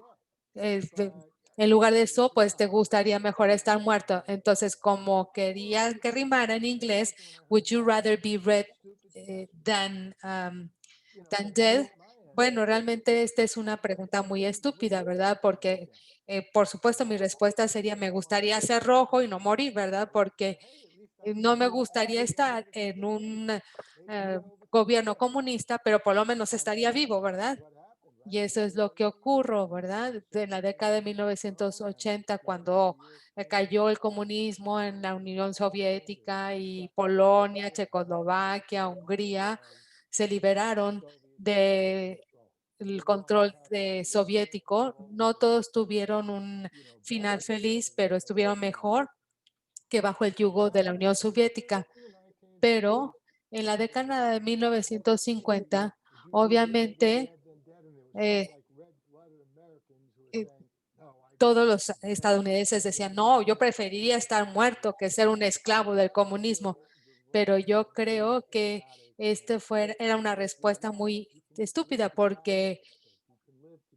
en lugar de eso, pues te gustaría mejor estar muerto. Entonces, como querían que rimara en inglés, would you rather be red than dead? Bueno, realmente esta es una pregunta muy estúpida, ¿verdad? Porque, por supuesto, mi respuesta sería, me gustaría ser rojo y no morir, ¿verdad? Porque no me gustaría estar en un gobierno comunista, pero por lo menos estaría vivo, ¿verdad? Y eso es lo que ocurrió, ¿verdad? En la década de 1980, cuando cayó el comunismo en la Unión Soviética y Polonia, Checoslovaquia, Hungría, se liberaron del control soviético. No todos tuvieron un final feliz, pero estuvieron mejor que bajo el yugo de la Unión Soviética. Pero en la década de 1950, obviamente, todos los estadounidenses decían, no, yo preferiría estar muerto que ser un esclavo del comunismo. Pero yo creo que era una respuesta muy estúpida porque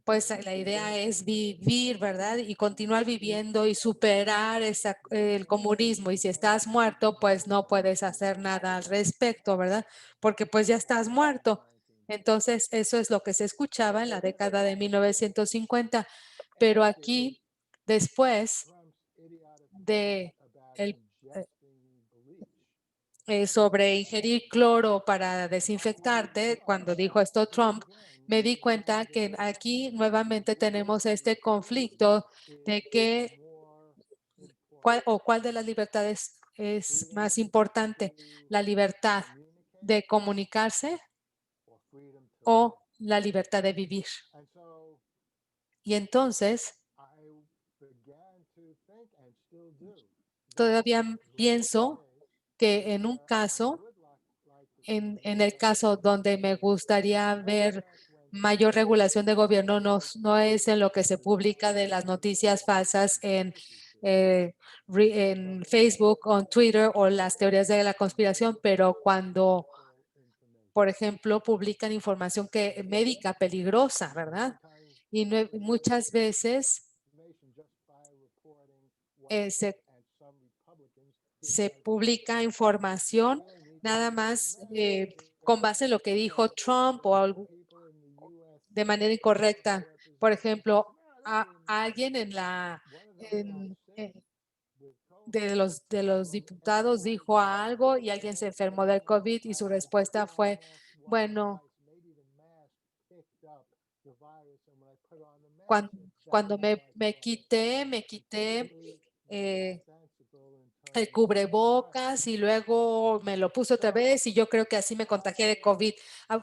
pues la idea es vivir, ¿verdad? Y continuar viviendo y superar el comunismo. Y si estás muerto, pues no puedes hacer nada al respecto, ¿verdad? Porque pues ya estás muerto. Entonces, eso es lo que se escuchaba en la década de 1950. Pero aquí, después de sobre ingerir cloro para desinfectarte, cuando dijo esto Trump, me di cuenta que aquí nuevamente tenemos este conflicto de cuál de las libertades es más importante, la libertad de comunicarse o la libertad de vivir. Y entonces, todavía pienso que en un caso, en el caso donde me gustaría ver mayor regulación de gobierno, no es en lo que se publica de las noticias falsas en Facebook o en Twitter o las teorías de la conspiración, pero cuando, por ejemplo, publican información médica peligrosa, ¿verdad? Y muchas veces se publica información nada más con base en lo que dijo Trump o de manera incorrecta. Por ejemplo, alguien de los diputados dijo algo y alguien se enfermó del COVID y su respuesta fue, bueno, cuando me quité el cubrebocas y luego me lo puse otra vez y yo creo que así me contagié de COVID.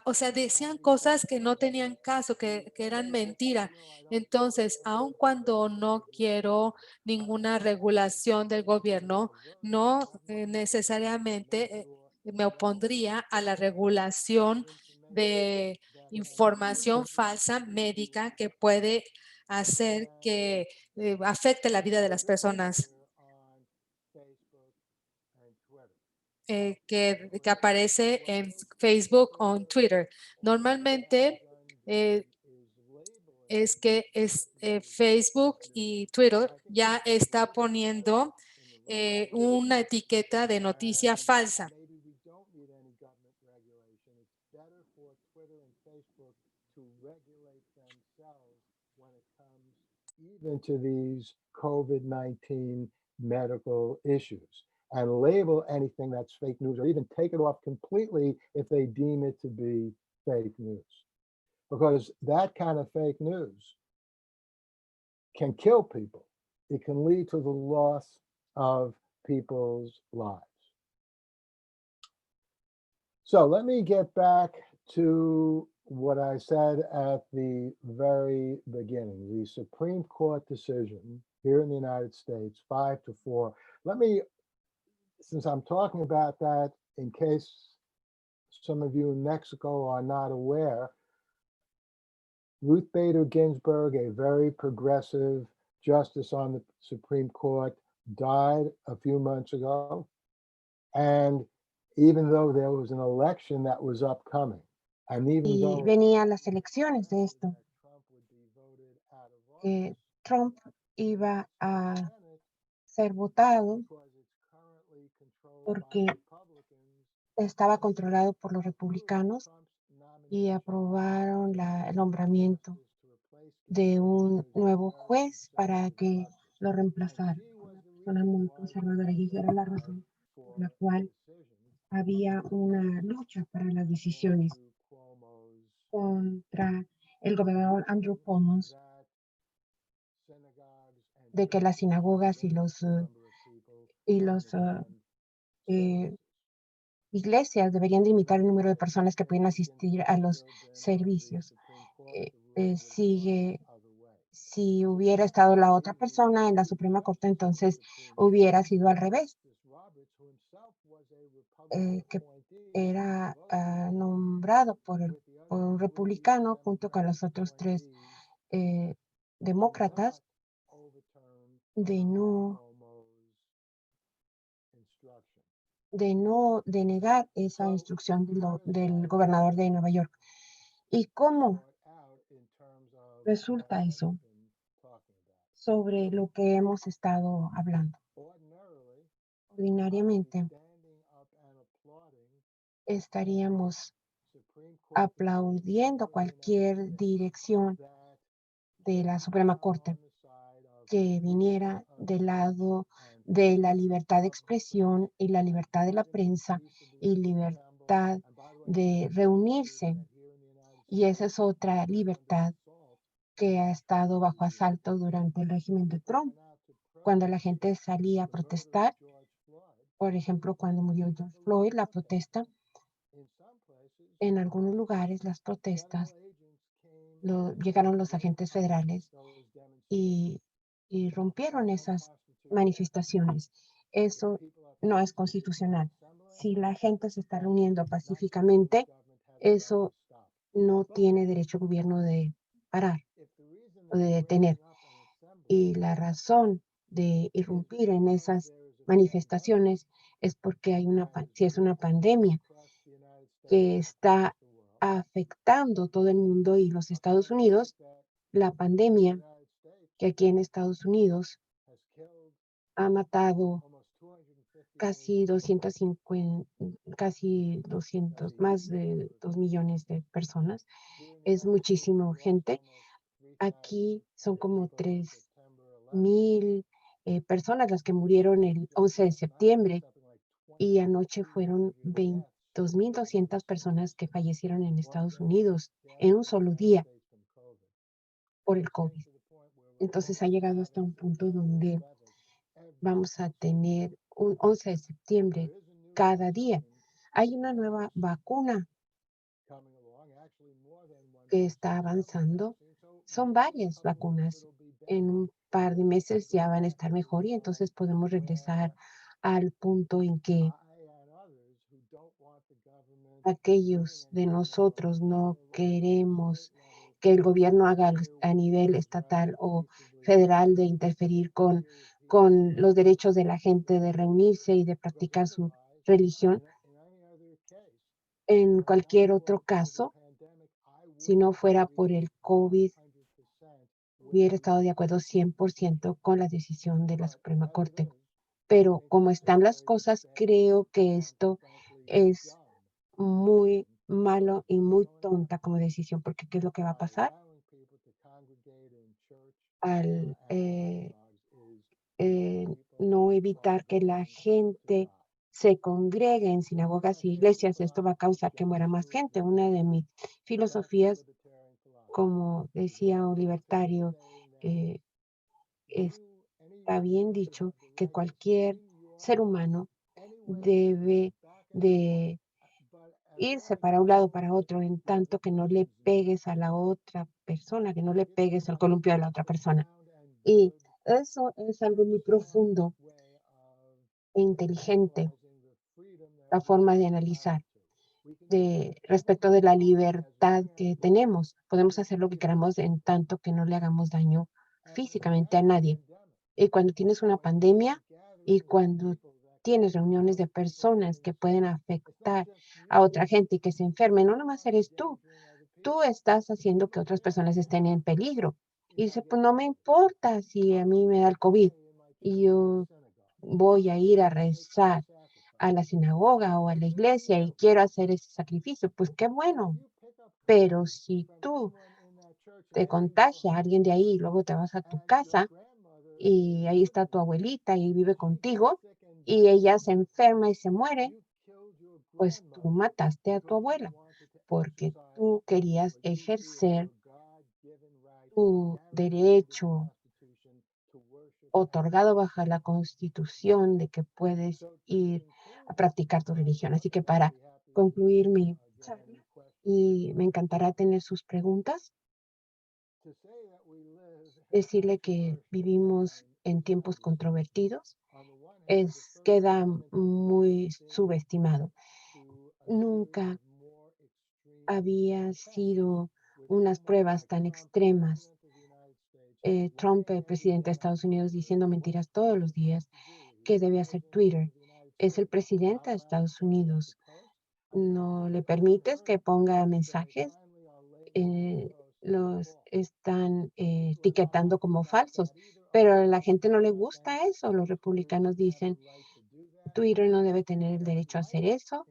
O sea, decían cosas que no tenían caso, que eran mentira. Entonces, aun cuando no quiero ninguna regulación del gobierno, no necesariamente me opondría a la regulación de información falsa médica que puede hacer que afecte la vida de las personas. Que aparece en Facebook o en Twitter. Normalmente es que Facebook y Twitter ya está poniendo una etiqueta de noticia falsa. Even to these COVID-19 medical issues, and label anything that's fake news, or even take it off completely if they deem it to be fake news. Because that kind of fake news can kill people. It can lead to the loss of people's lives. So let me get back to what I said at the very beginning. The Supreme Court decision here in the United States, 5-4. Let me, since I'm talking about that, in case some of you in Mexico are not aware, Ruth Bader Ginsburg, a very progressive justice on the Supreme Court, died a few months ago. And even though there was an election that was upcoming, and even Y though venían las elecciones de esto, que Trump iba a ser votado porque estaba controlado por los republicanos y aprobaron el nombramiento de un nuevo juez para que lo reemplazara. Una persona muy conservadora, y esa era la razón por la cual había una lucha para las decisiones contra el gobernador Andrew Cuomo de que las sinagogas y los iglesias deberían limitar el número de personas que pueden asistir a los servicios. Si hubiera estado la otra persona en la Suprema Corte, entonces hubiera sido al revés, que era nombrado por un republicano junto con los otros 3 demócratas, de denegar esa instrucción del gobernador de Nueva York. ¿Y cómo resulta eso sobre lo que hemos estado hablando? Ordinariamente estaríamos aplaudiendo cualquier dirección de la Suprema Corte que viniera del lado de la libertad de expresión y la libertad de la prensa y libertad de reunirse. Y esa es otra libertad que ha estado bajo asalto durante el régimen de Trump. Cuando la gente salía a protestar, por ejemplo, cuando murió George Floyd, la protesta, en algunos lugares las protestas, llegaron los agentes federales y rompieron esas manifestaciones. Eso no es constitucional. Si la gente se está reuniendo pacíficamente, eso no tiene derecho el gobierno de parar o de detener. Y la razón de irrumpir en esas manifestaciones es porque si es una pandemia que está afectando todo el mundo y los Estados Unidos, la pandemia que aquí en Estados Unidos ha matado casi 200, más de 2 millones de personas. Es muchísima gente. Aquí son como 3,000 personas las que murieron el 11 de septiembre y anoche fueron 2,200 personas que fallecieron en Estados Unidos en un solo día por el COVID. Entonces ha llegado hasta un punto donde vamos a tener un 11 de septiembre cada día. Hay una nueva vacuna que está avanzando. Son varias vacunas. En un par de meses ya van a estar mejor y entonces podemos regresar al punto en que aquellos de nosotros no queremos que el gobierno haga a nivel estatal o federal de interferir con los derechos de la gente de reunirse y de practicar su religión. En cualquier otro caso, si no fuera por el COVID, hubiera estado de acuerdo 100% con la decisión de la Suprema Corte. Pero como están las cosas, creo que esto es muy malo y muy tonta como decisión, porque ¿qué es lo que va a pasar? Al no evitar que la gente se congregue en sinagogas y iglesias, esto va a causar que muera más gente. Una de mis filosofías, como decía un libertario, eh, está bien dicho que cualquier ser humano debe de irse para un lado, para otro, en tanto que no le pegues a la otra persona, que no le pegues al columpio de la otra persona. Y eso es algo muy profundo e inteligente, la forma de analizar respecto de la libertad que tenemos. Podemos hacer lo que queramos en tanto que no le hagamos daño físicamente a nadie. Y cuando tienes una pandemia y cuando tienes reuniones de personas que pueden afectar a otra gente y que se enfermen, no nomás eres tú estás haciendo que otras personas estén en peligro. Y dice, pues no me importa si a mí me da el COVID y yo voy a ir a rezar a la sinagoga o a la iglesia y quiero hacer ese sacrificio, pues qué bueno. Pero si tú te contagia a alguien de ahí y luego te vas a tu casa y ahí está tu abuelita y vive contigo y ella se enferma y se muere, pues tú mataste a tu abuela porque tú querías ejercer tu derecho otorgado bajo la Constitución de que puedes ir a practicar tu religión. Así que para concluir mi charla, y me encantará tener sus preguntas, decirle que vivimos en tiempos controvertidos, queda muy subestimado. Nunca había sido unas pruebas tan extremas. Trump, el presidente de Estados Unidos, diciendo mentiras todos los días, que debe hacer Twitter. Es el presidente de Estados Unidos. No le permites que ponga mensajes, los están etiquetando como falsos, pero a la gente no le gusta eso. Los republicanos dicen, Twitter no debe tener el derecho a hacer eso.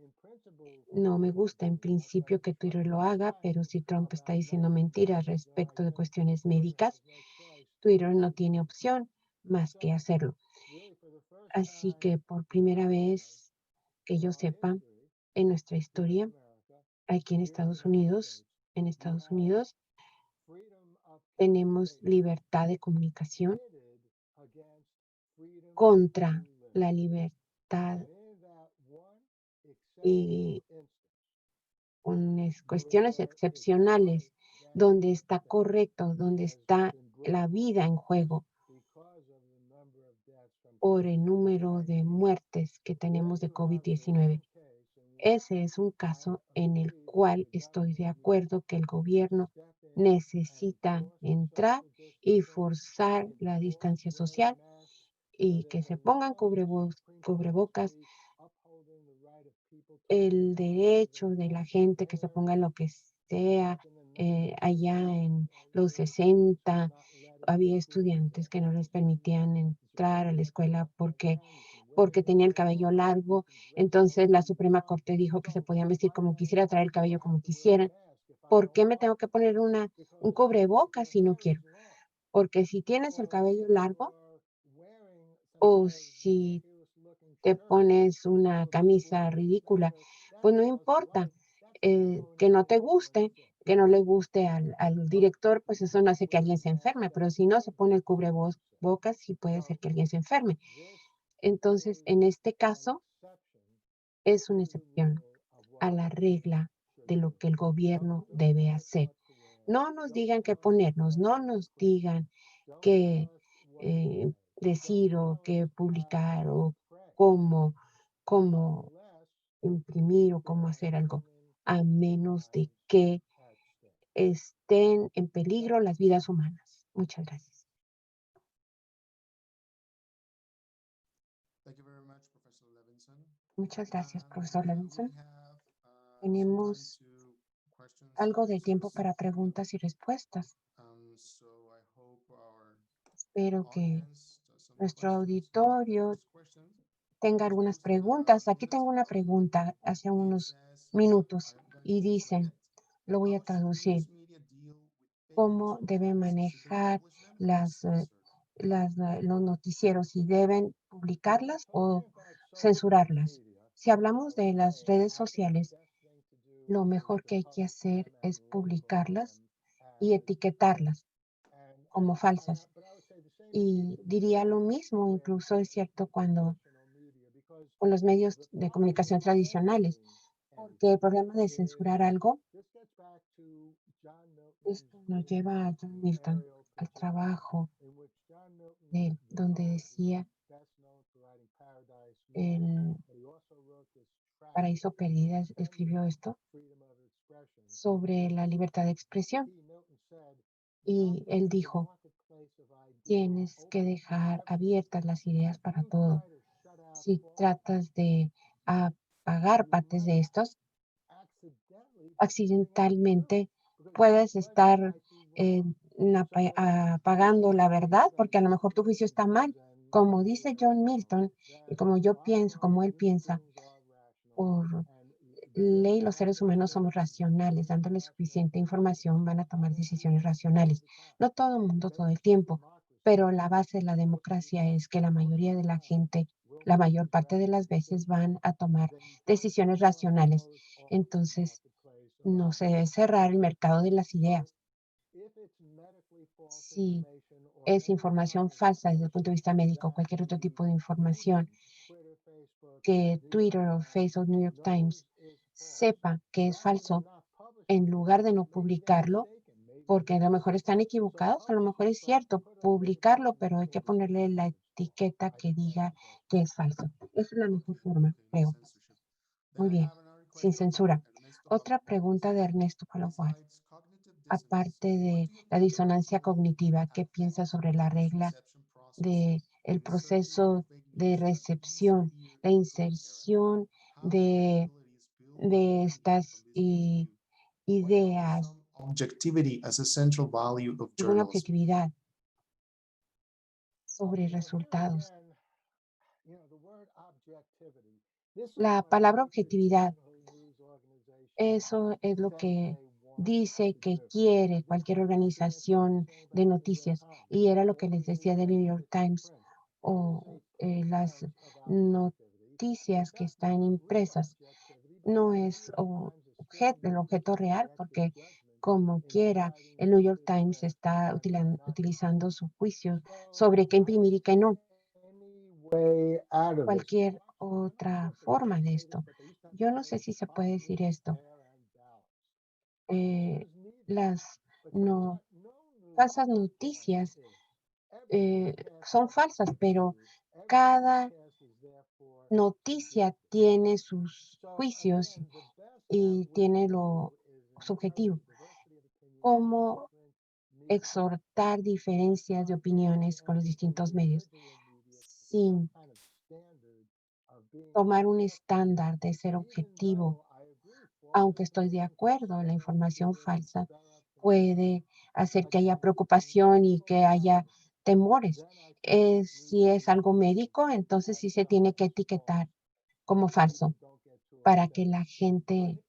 No me gusta en principio que Twitter lo haga, pero si Trump está diciendo mentiras respecto de cuestiones médicas, Twitter no tiene opción más que hacerlo. Así que por primera vez que yo sepa en nuestra historia, aquí en Estados Unidos, tenemos libertad de comunicación contra la libertad y con cuestiones excepcionales, donde está correcto, donde está la vida en juego por el número de muertes que tenemos de COVID-19. Ese es un caso en el cual estoy de acuerdo que el gobierno necesita entrar y forzar la distancia social y que se pongan cubrebocas, el derecho de la gente que se ponga lo que sea. Allá en los 60 había estudiantes que no les permitían entrar a la escuela porque tenía el cabello largo. Entonces la Suprema Corte dijo que se podían vestir como quisiera, traer el cabello como quisieran. ¿Por qué me tengo que poner un cubrebocas si no quiero? Porque si tienes el cabello largo o si te pones una camisa ridícula, pues no importa, que no te guste, que no le guste al director, pues eso no hace que alguien se enferme, pero si no se pone el cubrebocas, sí puede ser que alguien se enferme. Entonces, en este caso, es una excepción a la regla de lo que el gobierno debe hacer. No nos digan qué ponernos, no nos digan qué decir o qué publicar o cómo, cómo imprimir o cómo hacer algo, a menos de que estén en peligro las vidas humanas. Muchas gracias. Thank you very much, Professor Levinson. Muchas gracias, profesor We Levinson. have some time Tenemos to questions and algo de tiempo answers. para preguntas y respuestas. So I hope our Espero que audience doesn't nuestro auditorio tenga algunas preguntas. Aquí tengo una pregunta hace unos minutos y dice, lo voy a traducir, ¿cómo deben manejar los noticieros? ¿Si deben publicarlas o censurarlas? Si hablamos de las redes sociales, lo mejor que hay que hacer es publicarlas y etiquetarlas como falsas. Y diría lo mismo, incluso es cierto cuando con los medios de comunicación tradicionales, porque el problema de censurar algo, esto nos lleva a John Milton, al trabajo de él, donde decía el Paraíso Perdida, escribió esto sobre la libertad de expresión. Y él dijo, tienes que dejar abiertas las ideas para todo. Si tratas de apagar partes de estos, accidentalmente puedes estar apagando la verdad, porque a lo mejor tu juicio está mal. Como dice John Milton, y como yo pienso, como él piensa, por ley los seres humanos somos racionales, dándole suficiente información van a tomar decisiones racionales. No todo el mundo todo el tiempo, pero la base de la democracia es que la mayoría de la gente, la mayor parte de las veces van a tomar decisiones racionales. Entonces, no se debe cerrar el mercado de las ideas. Si es información falsa desde el punto de vista médico, cualquier otro tipo de información que Twitter o Facebook, New York Times sepa que es falso, en lugar de no publicarlo, porque a lo mejor están equivocados, a lo mejor es cierto publicarlo, pero hay que ponerle la etiqueta que diga que es falso. Esa es la mejor forma, creo. Muy bien, sin censura. Otra pregunta de Ernesto Palaguar. Aparte de la disonancia cognitiva, ¿qué piensa sobre la regla de el proceso de recepción, la inserción de estas ideas, Objectivity as a central value of alguna journalism. objetividad sobre resultados? La palabra objetividad, eso es lo que dice que quiere cualquier organización de noticias y era lo que les decía del New York Times o las noticias que están impresas. No es el objeto real porque como quiera, el New York Times está utilizando su juicio sobre qué imprimir y qué no. Cualquier otra forma de esto. Yo no sé si se puede decir esto. Las no, falsas noticias son falsas, pero cada noticia tiene sus juicios y tiene lo subjetivo. ¿Cómo exhortar diferencias de opiniones con los distintos medios sin tomar un estándar de ser objetivo? Aunque estoy de acuerdo, la información falsa puede hacer que haya preocupación y que haya temores. Si es algo médico, entonces sí se tiene que etiquetar como falso para que la gente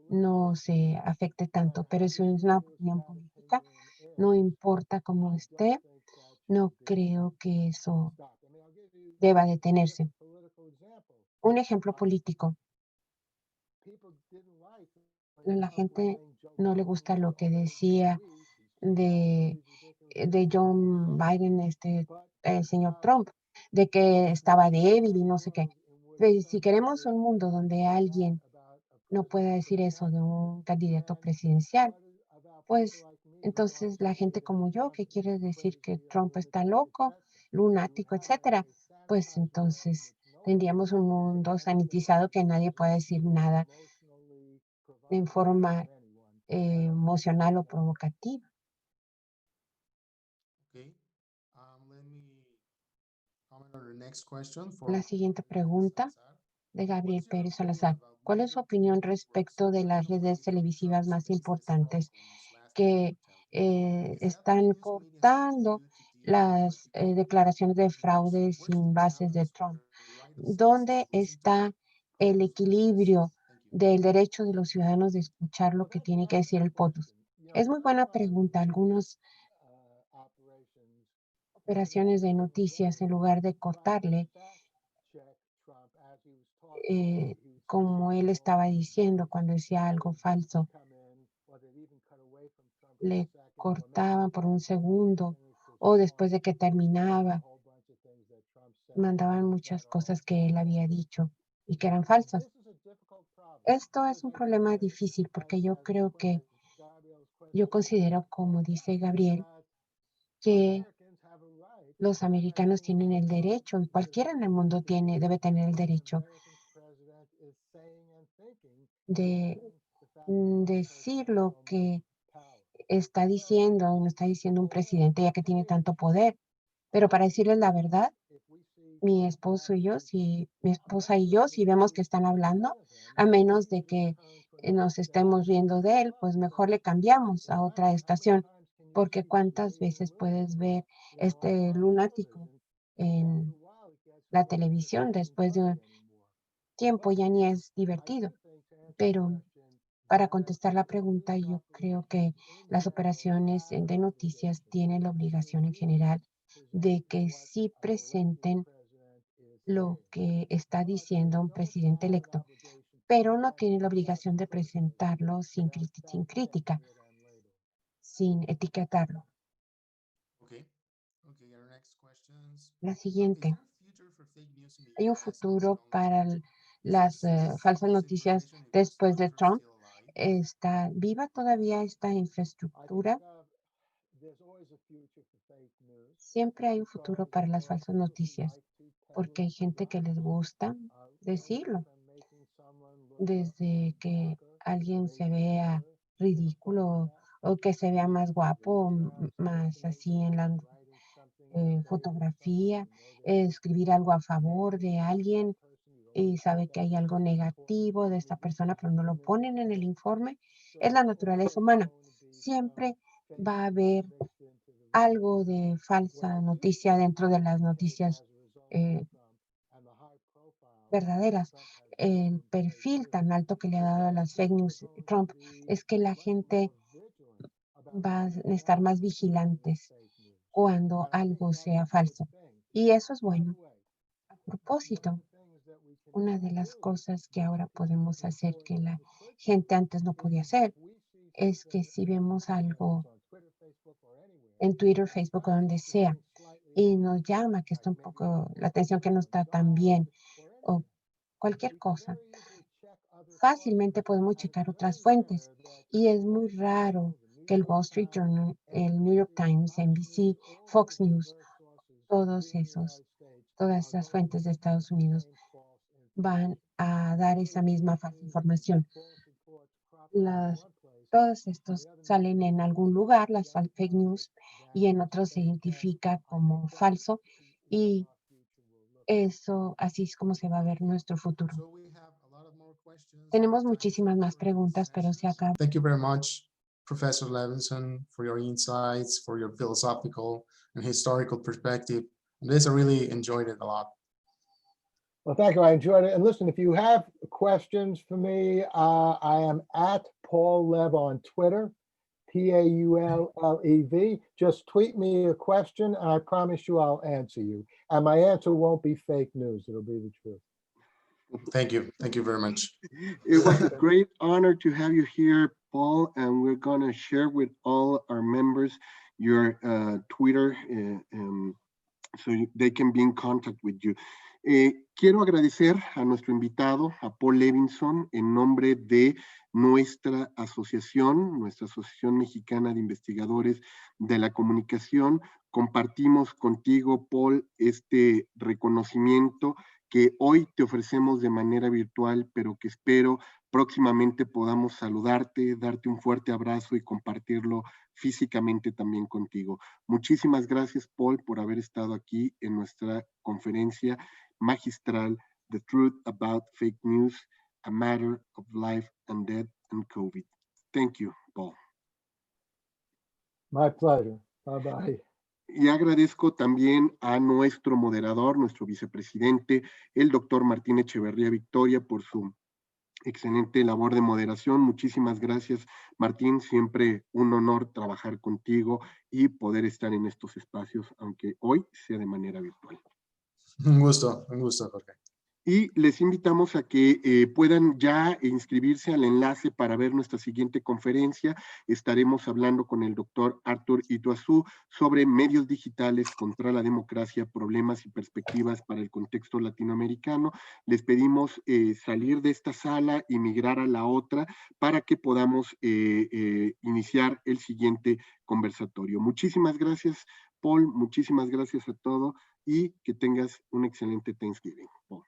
no se afecte tanto. Pero si es una opinión política, no importa cómo esté, no creo que eso deba detenerse. Un ejemplo político. A la gente no le gusta lo que decía de John Biden, el señor Trump, de que estaba débil y no sé qué. Pues, si queremos un mundo donde alguien no pueda decir eso de un candidato presidencial, pues entonces la gente como yo, que quiere decir que Trump está loco, lunático, etcétera, pues entonces tendríamos un mundo sanitizado que nadie puede decir nada en forma emocional o provocativa. Okay. Let me comment on the next question La from siguiente Gabriel pregunta Salazar. de Gabriel What's your Pérez opinion Salazar. about ¿Cuál es su media opinión companies, for respecto de example, las redes cutting televisivas Trump's más messages off importantes on his last debate que on television? Is that están the news media should cortando do to las declaraciones de fraude sin bases de Trump. ¿Dónde está el equilibrio del derecho de los ciudadanos de escuchar lo que tiene que decir el POTUS? Es muy buena pregunta. Algunas operaciones de noticias, en lugar de cortarle, como él estaba diciendo cuando decía algo falso, le cortaban por un segundo o después de que terminaba, mandaban muchas cosas que él había dicho y que eran falsas. Esto es un problema difícil porque yo considero, como dice Gabriel, que los americanos tienen el derecho, y cualquiera en el mundo debe tener el derecho de decir lo que está diciendo, no está diciendo un presidente ya que tiene tanto poder. Pero para decirles la verdad, mi esposo y yo, si mi esposa y yo, si vemos que están hablando, a menos de que nos estemos riendo de él, pues mejor le cambiamos a otra estación, porque cuántas veces puedes ver este lunático en la televisión después de un tiempo ya ni es divertido. Pero para contestar la pregunta, yo creo que las operaciones de noticias tienen la obligación en general de que sí presenten lo que está diciendo un presidente electo, pero no tiene la obligación de presentarlo sin crítica, sin etiquetarlo. Okay. Okay, our next questions. La So, is siguiente, there a future for fake news in the ¿hay un US and futuro beyond para Trump? las Is falsas this noticias information después de infrastructure Trump? still alive? ¿Está viva todavía esta infraestructura? Siempre hay un futuro para las falsas noticias, porque hay gente que les gusta decirlo. Desde que alguien se vea ridículo o que se vea más guapo, más así en la fotografía, escribir algo a favor de alguien y sabe que hay algo negativo de esta persona, pero no lo ponen en el informe. Es la naturaleza humana. Siempre va a haber algo de falsa noticia dentro de las noticias eh, verdaderas. El perfil tan alto que le ha dado a las fake news Trump es que la gente va a estar más vigilantes cuando algo sea falso. Y eso es bueno. A propósito, una de las cosas que ahora podemos hacer que la gente antes no podía hacer es que si vemos algo en Twitter, Facebook o donde sea y nos llama que está un poco la atención que no está tan bien o cualquier cosa, fácilmente podemos checar otras fuentes y es muy raro que el Wall Street Journal, el New York Times, NBC, Fox News, todas esas fuentes de Estados Unidos van a dar esa misma falsa información. Todos estos salen en algún lugar, las fake news, y en otros se identifica como falso y eso así es como se va a ver nuestro futuro. So we have a lot of more questions. Tenemos Time is muchísimas más over for preguntas, pero se sessions. acaba. Thank you very much, Professor Levinson, for your insights, for your philosophical and historical perspective. On this, I really enjoyed it a lot. Well, thank you. I enjoyed it. And listen, if you have questions for me, I am at Paul Lev on Twitter, Paulev. Just tweet me a question, and I promise you I'll answer you. And my answer won't be fake news. It'll be the truth. Thank you. Thank you very much. It was a great honor to have you here, Paul, and we're going to share with all our members your Twitter so they can be in contact with you. Quiero agradecer a nuestro invitado, a Paul Levinson, en nombre de nuestra asociación mexicana de investigadores de la comunicación. Compartimos contigo, Paul, este reconocimiento que hoy te ofrecemos de manera virtual, pero que espero próximamente podamos saludarte, darte un fuerte abrazo y compartirlo físicamente también contigo. Muchísimas gracias, Paul, por haber estado aquí en nuestra conferencia magistral, The Truth About Fake News, A Matter of Life and Death and COVID. Thank you, Paul. My pleasure. Bye-bye. Y agradezco también a nuestro moderador, nuestro vicepresidente, el doctor Martín Echeverría Victoria, por su excelente labor de moderación. Muchísimas gracias, Martín. Siempre un honor trabajar contigo y poder estar en estos espacios, aunque hoy sea de manera virtual. Un gusto, Jorge. Y les invitamos a que puedan ya inscribirse al enlace para ver nuestra siguiente conferencia. Estaremos hablando con el doctor Arthur Ituazú sobre medios digitales contra la democracia, problemas y perspectivas para el contexto latinoamericano. Les pedimos salir de esta sala y migrar a la otra para que podamos iniciar el siguiente conversatorio. Muchísimas gracias, Paul. Muchísimas gracias a todos y que tengas un excelente Thanksgiving, Paul.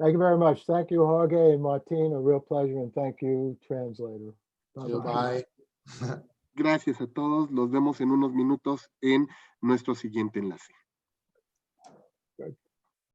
Thank you very much. Thank you, Jorge and Martin. A real pleasure. And thank you, translator. Bye. Gracias a todos. Los vemos en unos minutos en nuestro siguiente enlace.